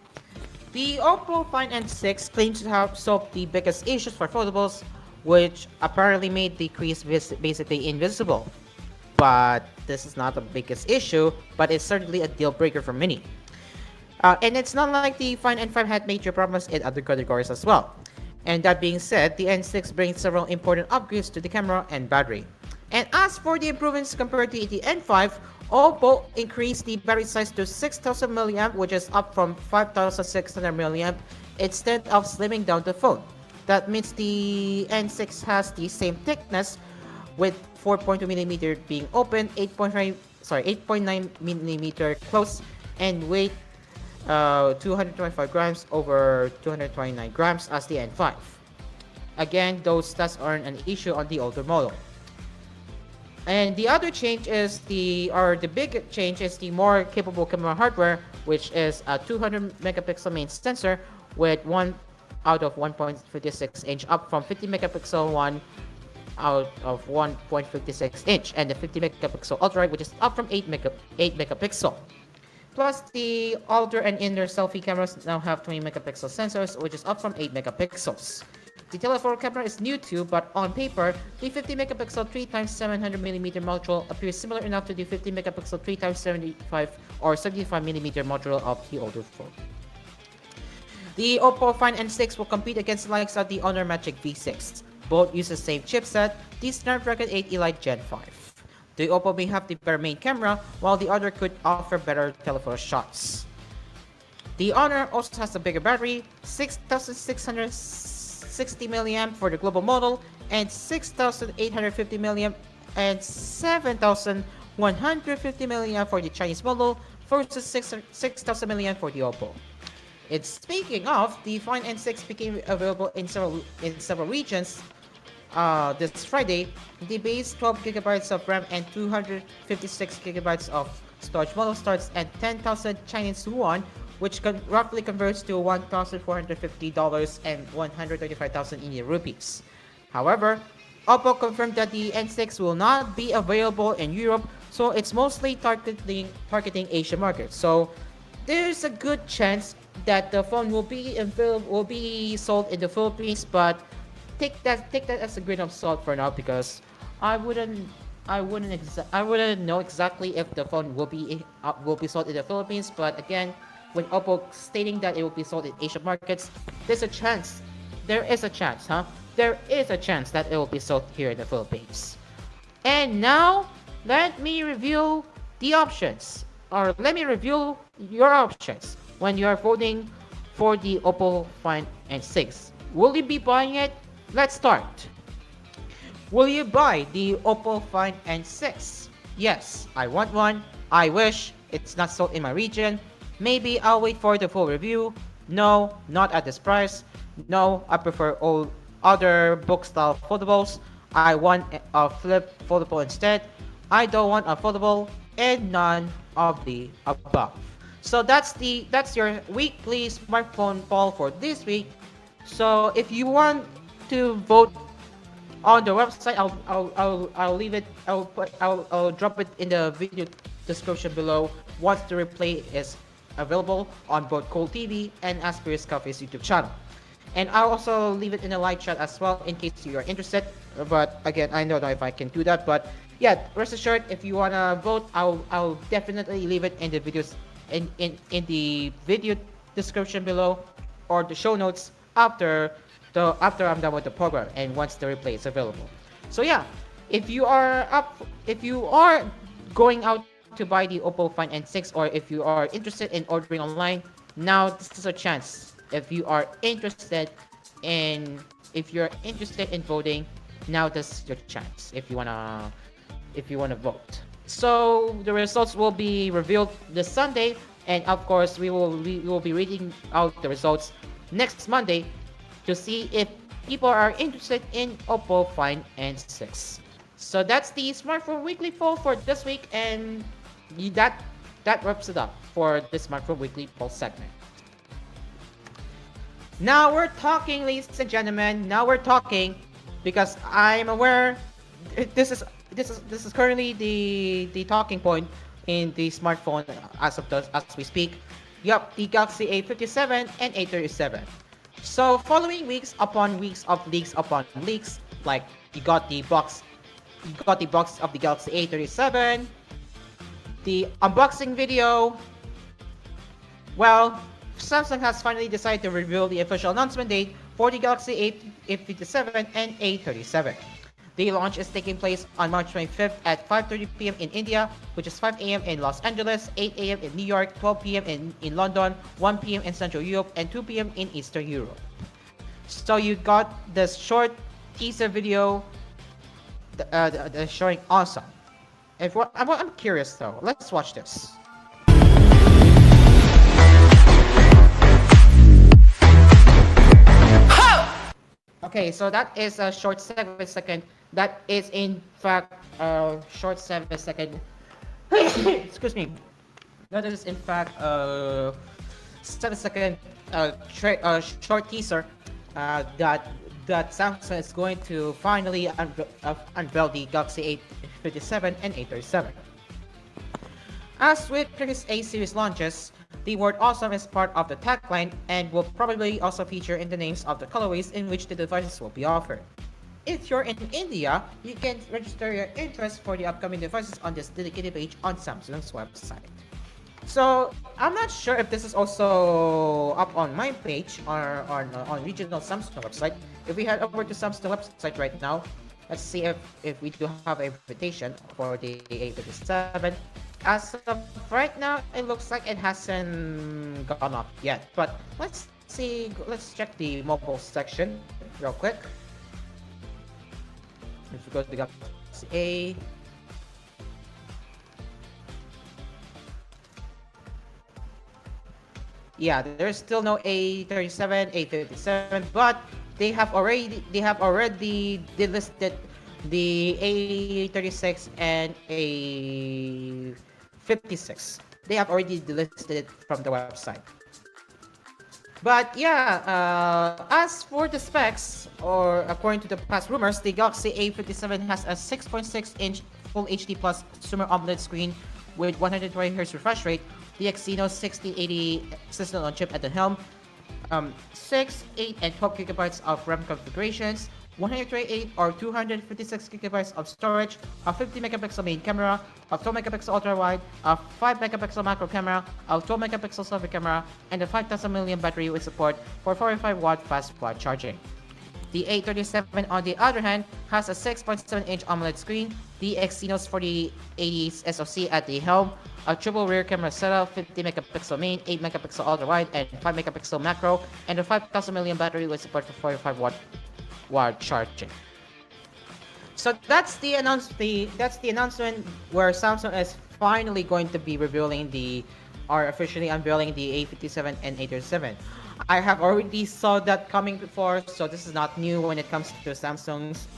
the Oppo Find N6 claims to have solved the biggest issues for foldables, which apparently made the crease basically invisible. but this is not the biggest issue, but it's certainly a deal breaker for many. And it's not like the Find N5 had major problems in other categories as well. And that being said, the N6 brings several important upgrades to the camera and battery. And as for the improvements compared to the N5, Oppo increased the battery size to 6000 mAh, which is up from 5600 mAh, instead of slimming down the phone. That means the N6 has the same thickness, with 4.2mm being open, 8.9mm close, and weight 225 grams over 229 grams as the N5. Again, those stats aren't an issue on the older model. And the other change is the big change is the more capable camera hardware, which is a 200 megapixel main sensor with 1 out of 1.56 inch, up from 50 megapixel one out of 1.56 inch, and the 50 megapixel ultra, which is up from 8 megapixel. Plus, the outer and inner selfie cameras now have 20 megapixel sensors, which is up from 8 megapixels. The telephoto camera is new too, but on paper, the 50 megapixel 3x700mm module appears similar enough to the 50 megapixel 3x75 or 75mm module of the older phone. The Oppo Find N6 will compete against the likes of the Honor Magic V6. Both use the same chipset, the Snapdragon 8 Elite Gen 5. The Oppo may have the better main camera, while the other could offer better telephoto shots. The Honor also has a bigger battery, 6660 mAh for the global model, and 6850 mAh and 7150 mAh for the Chinese model, versus 6000 mAh for the Oppo. And speaking of, the Find N6 became available in several regions this Friday. The base 12GB of RAM and 256GB of storage model starts at 10,000 Chinese yuan, which roughly converts to $1,450 and 135,000 Indian rupees. However, Oppo confirmed that the N6 will not be available in Europe, so it's mostly targeting Asian markets. So there's a good chance that the phone will be sold in the Philippines, but take that as a grain of salt for now, because I wouldn't know exactly if the phone will be sold in the Philippines. But again, with Oppo stating that it will be sold in Asian markets, there is a chance that it will be sold here in the Philippines. And now let me review the options, or let me review your options when you are voting for the Oppo Find N6. Will you be buying it? Let's start. Will you buy the Oppo Find N6? Yes, I want one. I wish it's not sold in my region. Maybe I'll wait for the full review. No, not at this price. No, I prefer all other book style foldables. I want a flip foldable instead. I don't want a foldable, and none of the above. So that's your weekly smartphone poll for this week. So if you want to vote on the website, I'll leave it. I'll drop it in the video description below once the replay is available on both koolTV and ASPHERE'S Cafe's YouTube channel. And I'll also leave it in the live chat as well in case you are interested. But again, I don't know if I can do that. But yeah, rest assured, if you wanna vote, I'll definitely leave it in the videos in the video description below, or the show notes after I'm done with the program and once the replay is available. So yeah, if you are going out to buy the Oppo Find N6, or if you are interested in ordering online, now this is a chance. If you're interested in voting, now this is your chance if you wanna vote. So the results will be revealed this Sunday, and of course we will be reading out the results next Monday to see if people are interested in Oppo Find N6. So that's the Smartphone Weekly poll for this week, and that wraps it up for this Smartphone Weekly poll segment. Now we're talking, ladies and gentlemen. Now we're talking, because I'm aware this is currently the talking point in the smartphone as we speak. Yup, the Galaxy A57 and A37. So following weeks upon weeks of leaks upon leaks, like you got the box You got the box of the Galaxy A37, the unboxing video. Well, Samsung has finally decided to reveal the official announcement date for the Galaxy A57 and A37. The launch is taking place on March 25th at 5:30 p.m. in India, which is 5 a.m. in Los Angeles, 8 a.m. in New York, 12 p.m. in London, 1 p.m. in Central Europe, and 2 p.m. in Eastern Europe. So you got this short teaser video showing awesome. I'm curious though. Let's watch this. Okay, so that is a short 7-second. That is in fact a short 7-second. Excuse me. That is in fact a 7-second short teaser that Samsung is going to finally unveil the Galaxy A57 and A37. As with previous A series launches, the word awesome is part of the tagline and will probably also feature in the names of the colorways in which the devices will be offered. If you're in India, you can register your interest for the upcoming devices on this dedicated page on Samsung's website. So I'm not sure if this is also up on my page or on regional Samsung website. If we head over to Samsung website right now, let's see if we do have a invitation for the A57. As of right now, it looks like it hasn't gone up yet. But let's see. Let's check the mobile section real quick. If we go to the Galaxy A. Yeah, there's still no A37, A57, but they have already delisted the A36 and A56. They have already delisted it from the website. But yeah, as for the specs, or according to the past rumors, the Galaxy A57 has a 6.6-inch Full HD Plus Super AMOLED screen with 120Hz refresh rate, the Exynos 1680 system on chip at the helm, 6, 8, and 12 gigabytes of RAM configurations, 128 or 256 gigabytes of storage, a 50 megapixel main camera, a 12 megapixel ultra wide, a 5 megapixel macro camera, a 12 megapixel selfie camera, and a 5000 mAh battery with support for 45-watt fast quad charging. The A37, on the other hand, has a 6.7-inch AMOLED screen, the Exynos 4080 SoC at the helm, a triple rear camera setup, 50 megapixel main, 8 megapixel ultra wide, and 5 megapixel macro, and a 5000 mAh battery with support for 45-watt charging. So that's the announcement where Samsung is finally going to be officially unveiling the A57 and A37. I have already saw that coming before, so this is not new when it comes to Samsung's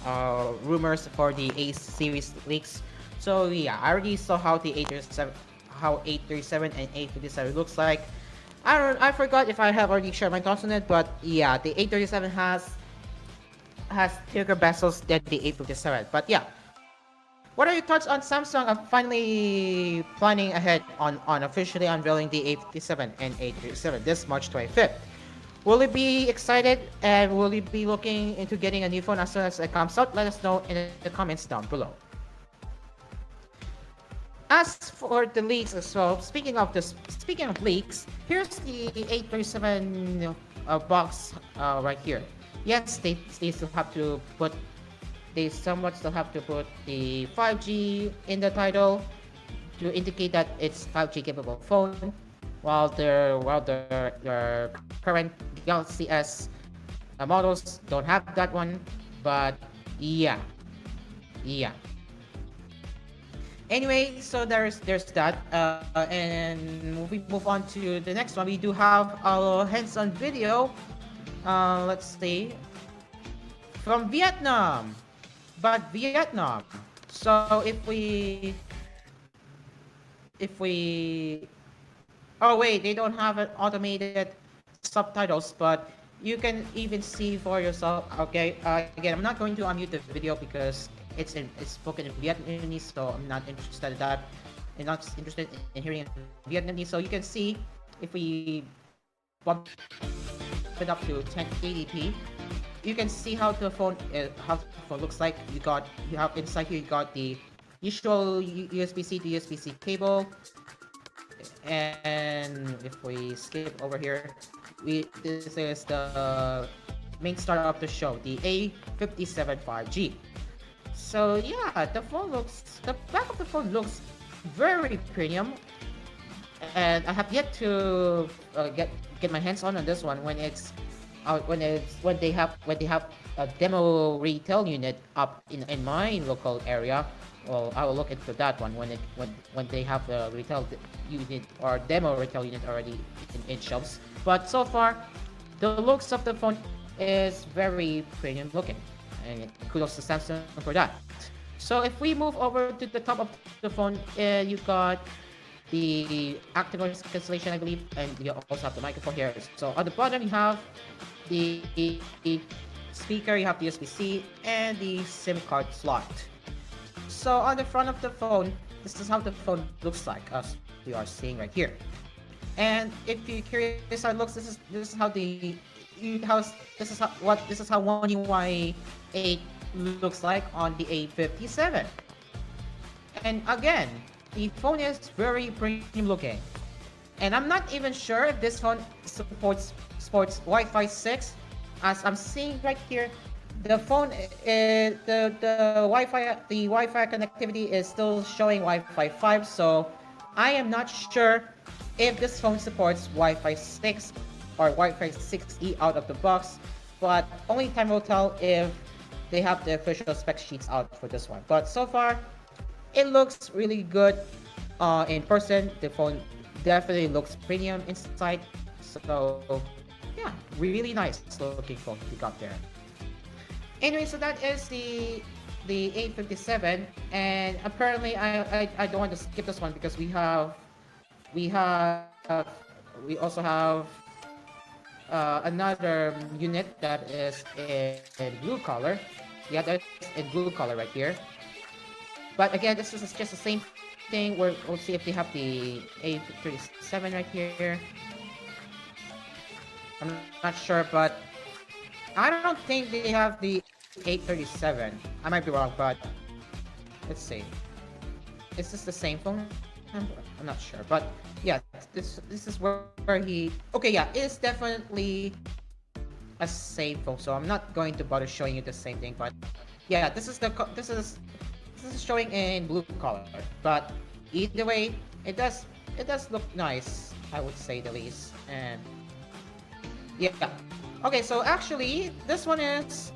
rumors for the A series leaks. So yeah, I already saw how the A37 and A57 looks like. I forgot if I have already shared my thoughts on it, but yeah, the A37 has thicker bezels than the A57. But yeah, what are your thoughts on Samsung finally planning ahead on officially unveiling the A57 and A37 this March 25th? Will you be excited and will you be looking into getting a new phone as soon as it comes out? Let us know in the comments down below. As for the leaks as well, speaking of leaks, here's the A37 box right here. Yes, they still have to put the 5G in the title to indicate that it's 5G capable phone, while their current Galaxy S models don't have that one. But yeah. Anyway, so there's that, and we move on to the next one. We do have a hands-on video. Let's see, from Vietnam. But Vietnam. So if we oh wait, they don't have an automated subtitles, but you can even see for yourself. Okay, again, I'm not going to unmute the video because it's spoken in Vietnamese, so I'm not interested in that. I'm not interested in hearing Vietnamese. So you can see if we bump it up to 1080p, you can see how the phone looks like. You have inside here, you got the usual USB-C to USB-C cable. And if we skip over here, this is the main star of the show, the A57 5G. So yeah, the back of the phone looks very premium, and I have yet to get my hands on this one when it's when they have a demo retail unit up in my local area. Well, I will look into that one when they have the retail unit or demo retail unit already in shelves. But so far, the looks of the phone is very premium looking, and kudos to Samsung for that. So if we move over to the top of the phone, you got the active noise cancellation, I believe, and you also have the microphone here. So on the bottom, you have the speaker, you have the USB-C, and the SIM card slot. So on the front of the phone, this is how the phone looks like, as you are seeing right here. And if you're curious how it looks, this is how One UI 8 looks like on the A57. And again, the phone is very premium looking. And I'm not even sure if this phone supports Wi-Fi 6. As I'm seeing right here, the phone the Wi-Fi connectivity is still showing Wi-Fi 5, so I am not sure if this phone supports Wi-Fi 6 or Wi-Fi 6E out of the box, but only time will tell if they have the official spec sheets out for this one. But so far, it looks really good in person. The phone definitely looks premium inside, so yeah, really nice looking phone we got there. Anyway, so that is the A57, and apparently I don't want to skip this one because we also have another unit that is in blue color. Yeah, that's in blue color right here. But again, this is just the same thing. We'll see if they have the A37 right here. I'm not sure, but I don't think they have the A37. I might be wrong, but let's see. Is this the same phone? I'm not sure, but yeah, this is where he. Okay, yeah, it's definitely a same phone. So I'm not going to bother showing you the same thing, but yeah, this is showing in blue color. But either way, it does look nice, I would say the least. And yeah. Okay, so actually, this one is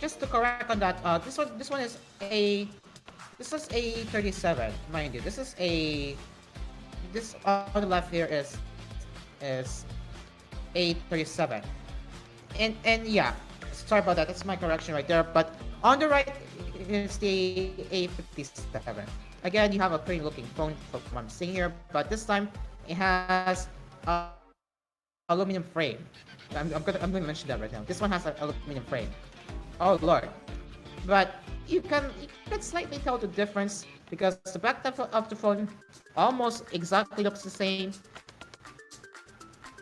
just to correct on that. This one is a 37, mind you. This on the left here is A37, and yeah, sorry about that. That's my correction right there. But on the right is the A57. Again, you have a pretty looking phone from what I'm seeing here, but this time it has aluminum frame. I'm gonna mention that right now. This one has an aluminum frame. Oh lord! But you can slightly tell the difference because the back of the phone almost exactly looks the same.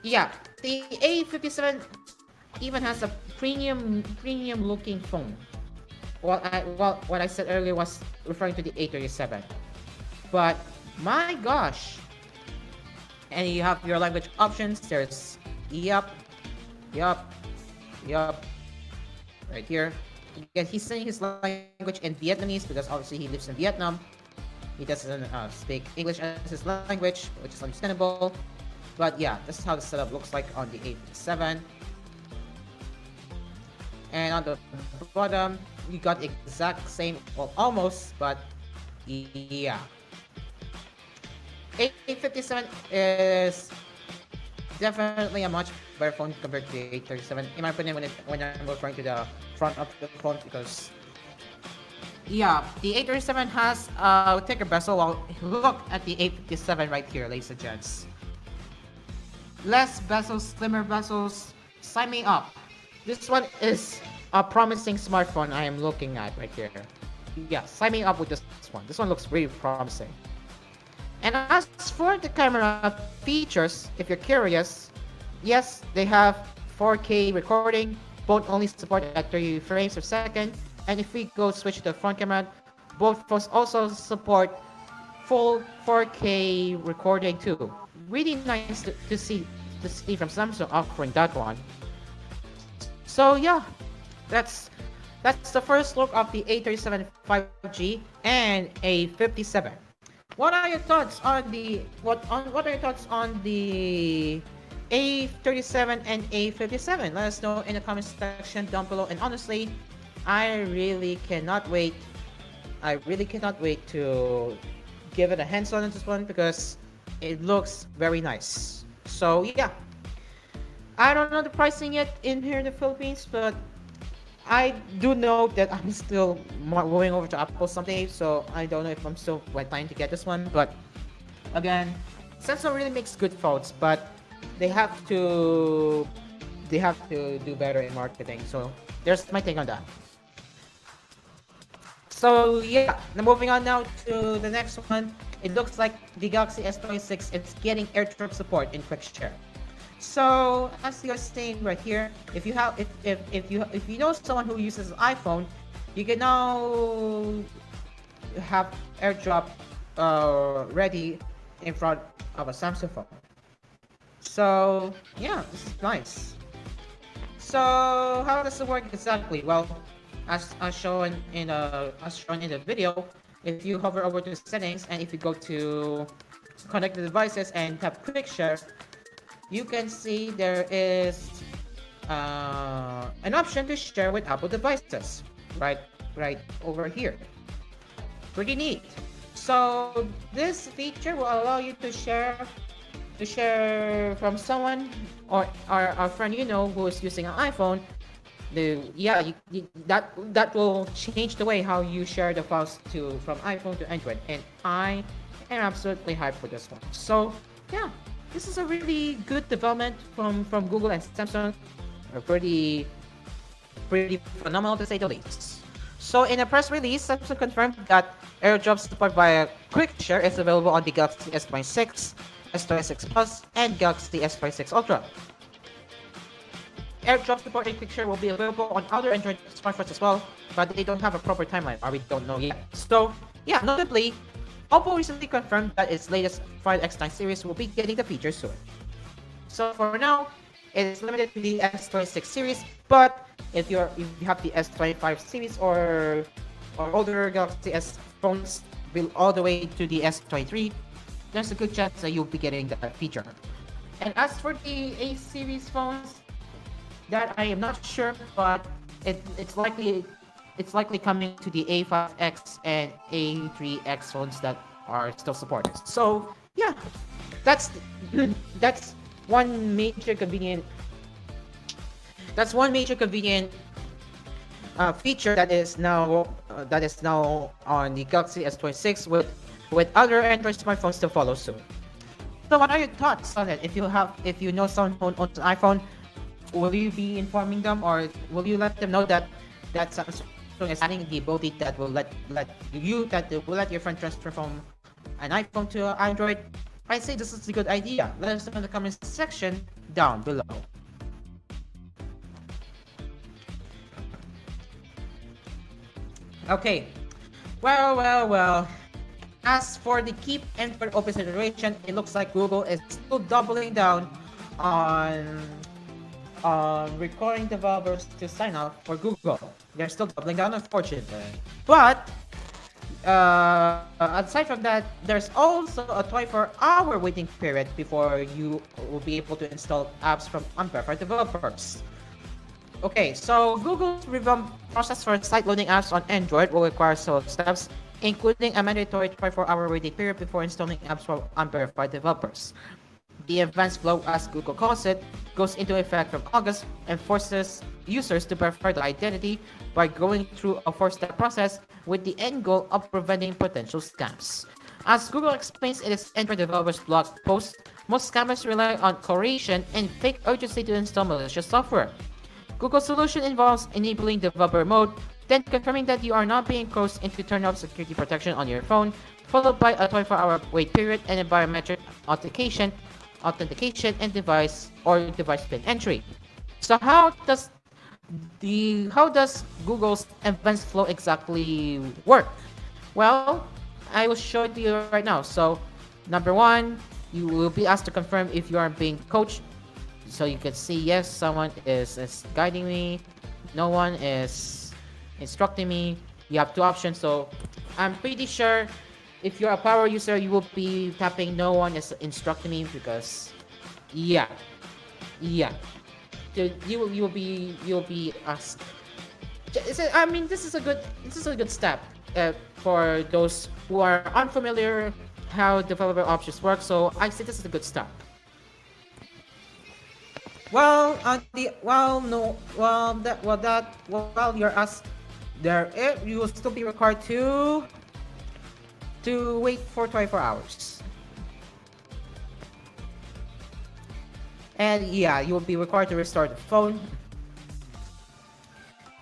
Yeah, the A57 even has a premium looking phone. What I said earlier was referring to the A37. But my gosh! And you have your language options. There's yup. Right here. Again, he's saying his language in Vietnamese because obviously he lives in Vietnam. He doesn't speak English as his language, which is understandable. But yeah, this is how the setup looks like on the A57. And on the bottom, we got exact same, well, almost, but yeah. A57 is definitely a much better phone compared to the A37, in my opinion, when I'm referring to the front of the phone, because yeah, the A37 has a thicker bezel. Well, look at the A57 right here, ladies and gents. Less bezels, slimmer bezels. Sign me up. This one is a promising smartphone I am looking at right here. Yeah, sign me up with this one. This one looks really promising. And as for the camera features, if you're curious, yes, they have 4K recording, both only support at 30 frames per second. And if we go switch to the front camera, both phones also support full 4K recording too. Really nice to see from Samsung offering that one. So yeah, that's the first look of the A37 5G and A57. What are your thoughts on the A37 and A57? Let us know in the comment section down below. And honestly, I really cannot wait to give it a hands-on on this one because it looks very nice. So yeah, I don't know the pricing yet in here in the Philippines, but I do know that I'm still going over to Apple someday, so I don't know if I'm still planning to get this one. But again, Samsung really makes good phones, but they have to do better in marketing. So there's my take on that. So yeah, now moving on now to the next one. It looks like the Galaxy S26 is getting AirDrop support in Quick Share. So as you're seeing right here, if you know someone who uses an iPhone, you can now have AirDrop ready in front of a Samsung phone. So yeah, this is nice. So how does it work exactly? Well, as shown in the video, if you hover over to settings and if you go to connected devices and tap Quick Share, you can see there is an option to share with Apple devices right over here. Pretty neat. So this feature will allow you to share from someone or a friend you know who is using an iPhone. That will change the way how you share the files from iPhone to Android, and I am absolutely hyped for this one. So yeah, this is a really good development from Google and Samsung. Pretty phenomenal to say the least. So in a press release, Samsung confirmed that AirDrop support via Quick Share is available on the Galaxy S26, S26 Plus, and Galaxy S26 Ultra. AirDrop support in Quick Share will be available on other Android smartphones as well, but they don't have a proper timeline, or we don't know yet. So yeah, notably, Oppo recently confirmed that its latest Find X9 series will be getting the feature soon. So for now, it is limited to the S26 series, but if you have the S25 series or older Galaxy S phones built all the way to the S23, there's a good chance that you'll be getting that feature. And as for the A series phones, that I am not sure, but it's likely coming to the A5X and A3X phones that are still supported. So yeah, that's one major convenient feature that is now on the Galaxy S26 with other Android smartphones to follow soon. So what are your thoughts on it? If you know someone who owns an iPhone, will you be informing them, or will you let them know that Samsung is adding the ability that will let your friend transfer from an iPhone to Android? I say this is a good idea. Let us know in the comment section down below. Okay, well. As for the keep Android open situation, it looks like Google is still doubling down on requiring developers to sign up for Google. They're still doubling down, unfortunately. But aside from that, there's also a 24-hour waiting period before you will be able to install apps from unverified developers. Okay, so Google's revamped process for side-loading apps on Android will require several steps, including a mandatory 24-hour waiting period before installing apps from unverified developers. The advanced flow, as Google calls it, goes into effect from August and forces users to verify their identity by going through a 4-step process with the end goal of preventing potential scams. As Google explains in its Android developers blog post, most scammers rely on coercion and fake urgency to install malicious software. Google's solution involves enabling developer mode, then confirming that you are not being coerced into turn off security protection on your phone, followed by a 24-hour wait period and a biometric authentication and device pin entry. So how does how does Google's events flow exactly work? Well, I will show it to you right now. So, number one, you will be asked to confirm if you are being coached. So you can see yes, someone is guiding me, no one is instructing me. You have two options. So I'm pretty sure if you're a power user, you will be tapping no one is instructing me because yeah, yeah. So you'll be asked. I mean, this is a good step for those who are unfamiliar how developer options work. So I say this is a good step. Well, you're asked there, you will still be required to wait for 24 hours. And yeah, you will be required to restart the phone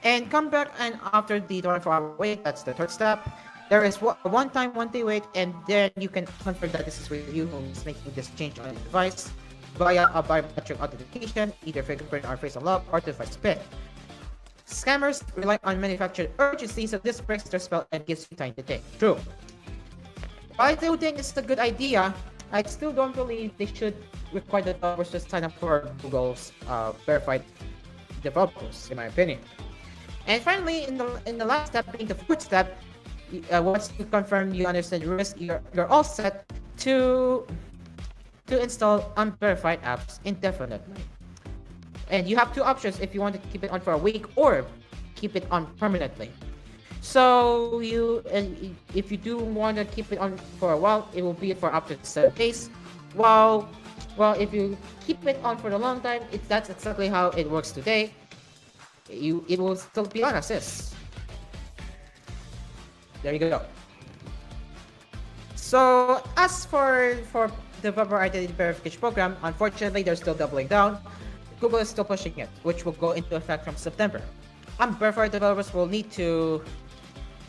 and come back, and after the 24-hour wait, that's the third step. There is a one-time, one-day wait, and then you can confirm that this is with you who is making this change on the device via a biometric authentication, either fingerprint or face unlock or device PIN. Scammers rely on manufactured urgency, so this breaks their spell and gives you time to think. True. While I do think it's a good idea, I still don't believe they should require the developers to sign up for Google's verified developers, in my opinion. And finally, in the last step, being the fourth step, once you confirm you understand the risk, you're all set to install unverified apps indefinitely. And you have two options if you want to keep it on for a week or keep it on permanently. So if you do want to keep it on for a while, it will be for up to 7 days. Well, if you keep it on for a long time, that's exactly how it works today. It will still be on as is. There you go. So as for developer identity verification program, unfortunately, they're still doubling down. Google is still pushing it, which will go into effect from September. Unverified developers will need to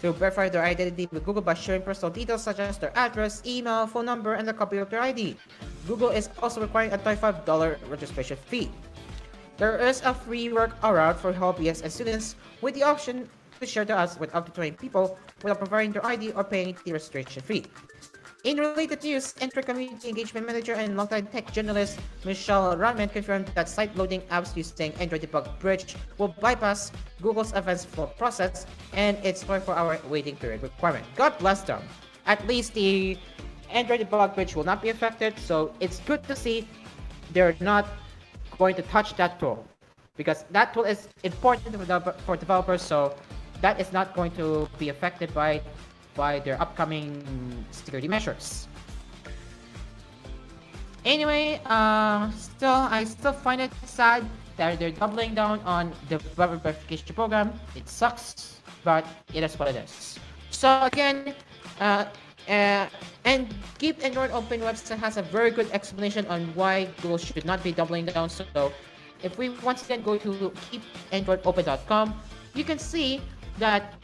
verify their identity with Google by sharing personal details such as their address, email, phone number, and a copy of their ID. Google is also requiring a $25 registration fee. There is a free workaround for hobbyists and students with the option to share the ads with up to 20 people without providing their ID or paying the registration fee. In related news, Enter Community Engagement Manager and longtime tech journalist Michelle Rahman confirmed that side-loading apps using Android Debug Bridge will bypass Google's advanced flow process and its 24-hour waiting period requirement. God bless them. At least the Android Debug Bridge will not be affected, so it's good to see they're not going to touch that tool, because that tool is important for developers, so that is not going to be affected by their upcoming security measures. Anyway, I still find it sad that they're doubling down on the developer verification program. It sucks, but it is what it is. So again, and Keep Android Open website has a very good explanation on why Google should not be doubling down. So if we once again go to keepandroidopen.com, you can see that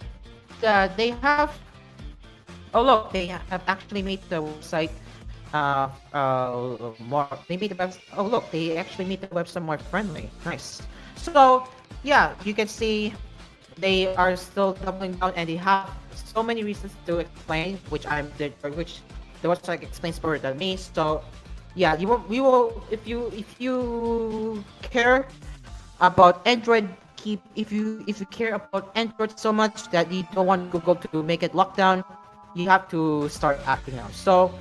they have. Oh look, they have actually made the website more. They made the website. Oh look, they actually made the website more friendly. Nice. So yeah, you can see they are still doubling down, and they have so many reasons to explain, which the website explains better than me. So yeah, we will if you care about Android. If you care about Android so much that you don't want Google to make it lockdown, you have to start acting now. So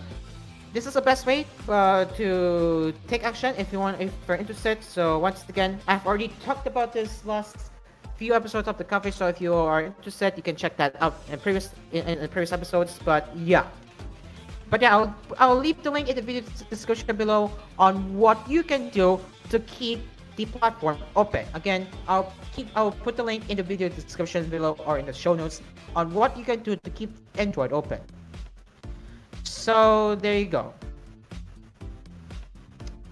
this is the best way to take action if you're interested. So once again, I've already talked about this last few episodes of the coverage. So if you are interested, you can check that out in previous episodes. But yeah, I'll leave the link in the video description below on what you can do to keep the platform open. Again, I'll put the link in the video description below or in the show notes on what you can do to keep Android open. So there you go.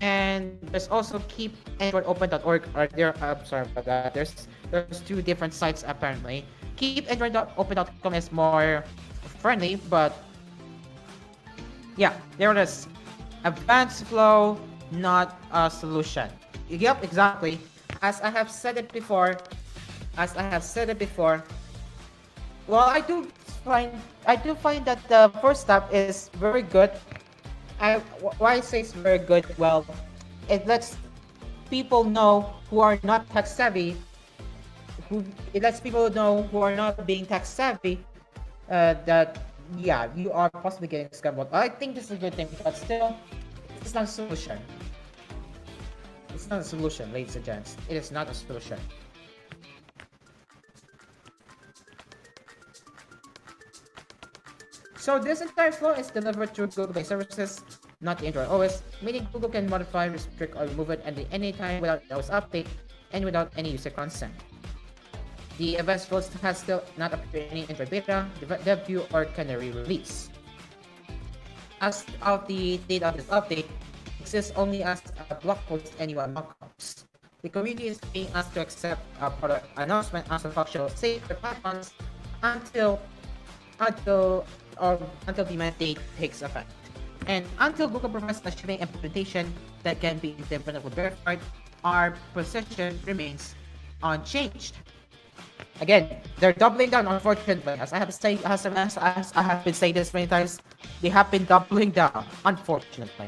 And there's also keepandroidopen.org. I'm sorry about that. There's two different sites apparently. Keepandroidopen.com is more friendly, but yeah, there it is. Advanced flow, not a solution. Yep, exactly. As I have said it before, as I have said it before, well, I do find that the first step is very good. Why I say it's very good? Well, it lets people know who are not tech savvy. It lets people know who are not being tech savvy that yeah, you are possibly getting scammed. I think this is a good thing, but still, it's not a solution. It's not a solution, ladies and gents. It is not a solution. So this entire flow is delivered through Google-based services, not the Android OS, meaning Google can modify, restrict, or remove it at any time without OS update and without any user consent. The advanced flows has still not appeared in any Android beta, dev view, or canary release. As of the date of this update, exists only as a blog post and UI mockups. The community is being asked to accept a product announcement as a functional save for platforms until the mandate takes effect. And until Google provides a shipping implementation that can be independently verified, our position remains unchanged. Again, they're doubling down, unfortunately. As I have been saying this many times, they have been doubling down, unfortunately.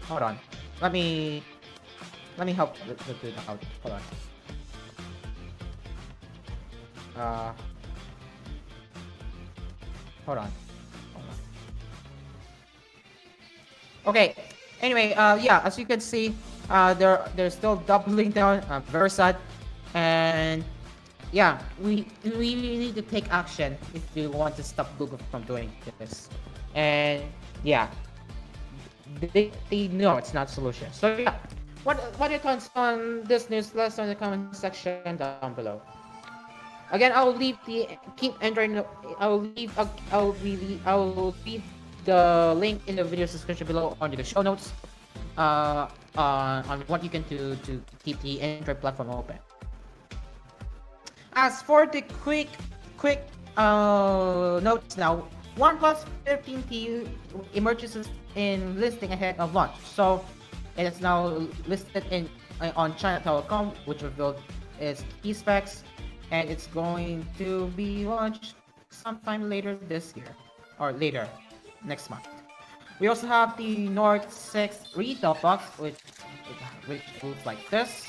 Hold on. Let me help the dude out. Hold on. Hold on. Okay. Anyway, yeah, as you can see, they're still doubling down. Very sad, and yeah, we need to take action if we want to stop Google from doing this. And yeah, they know it's not a solution. So yeah, what are your thoughts on this news? Let us know in the comment section down below. Again, I will leave the the link in the video description below under the show notes on what you can do to keep the Android platform open. As for the quick notes now, OnePlus 15T emerges in listing ahead of launch. So it is now listed on China.com, which revealed its key specs, and it's going to be launched sometime later this year or later next month. We also have the Nord 6 retail box, which looks like this.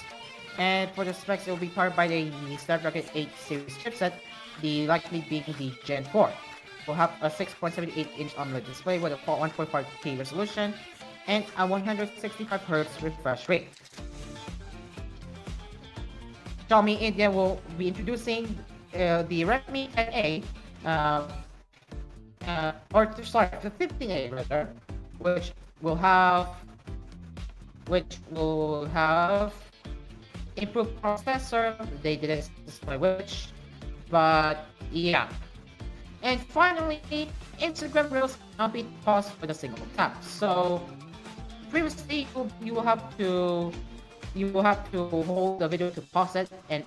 And for the specs, it will be powered by the Snapdragon 8 series chipset, the likely being the Gen 4. We'll have a 6.78-inch AMOLED display with a 1.5K resolution and a 165Hz refresh rate. Xiaomi India will be introducing the Redmi 10A, the 15A rather, which will have improved processor. They didn't specify which, but yeah. And finally, Instagram Reels cannot be paused with a single tap. So previously, you will have to hold the video to pause it, and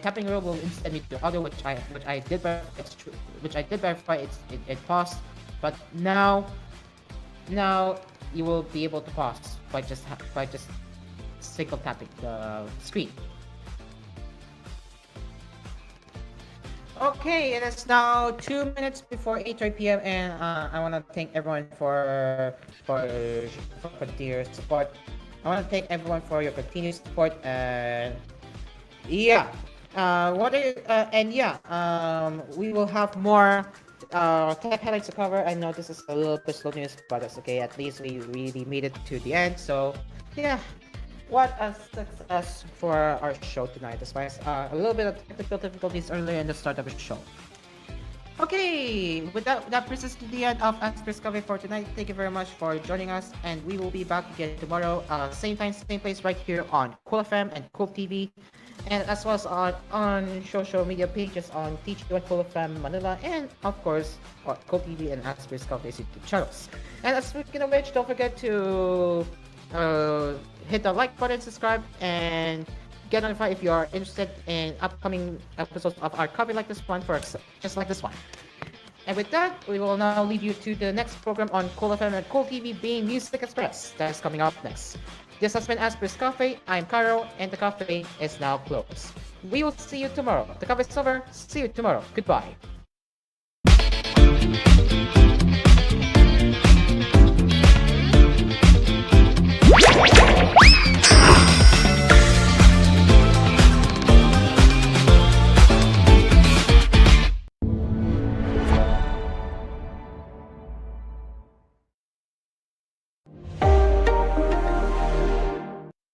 tapping reel will instead meet the other, which I did verify it paused. But now you will be able to pause by just single tapping the screen. Okay, it is now 2 minutes before 8:30 p.m. and I want to thank everyone for continued support. I want to thank everyone for your continued support, and yeah, we will have more tech headlines to cover. I know this is a little bit slow news, but that's okay. At least we really made it to the end. So yeah, what a success for our show tonight, despite a little bit of technical difficulties earlier in the start of the show. Okay, with that brings us to the end of ASPHERE'S Cafe for tonight. Thank you very much for joining us, and we will be back again tomorrow, same time, same place, right here on koolFM and koolTV, and as well as on social media pages on TGO and koolFM Manila, and of course on koolTV and ASPHERE'S Cafe YouTube channels. And speaking of which, don't forget to hit the like button, subscribe, and get notified if you are interested in upcoming episodes of our cover like this one, just like this one. And with that, we will now lead you to the next program on koolFM and koolTV, being Music Express. That is coming up next. This has been ASPHERE'S Cafe. I'm Caro, and the cafe is now closed. We will see you tomorrow. The cover is over. See you tomorrow. Goodbye.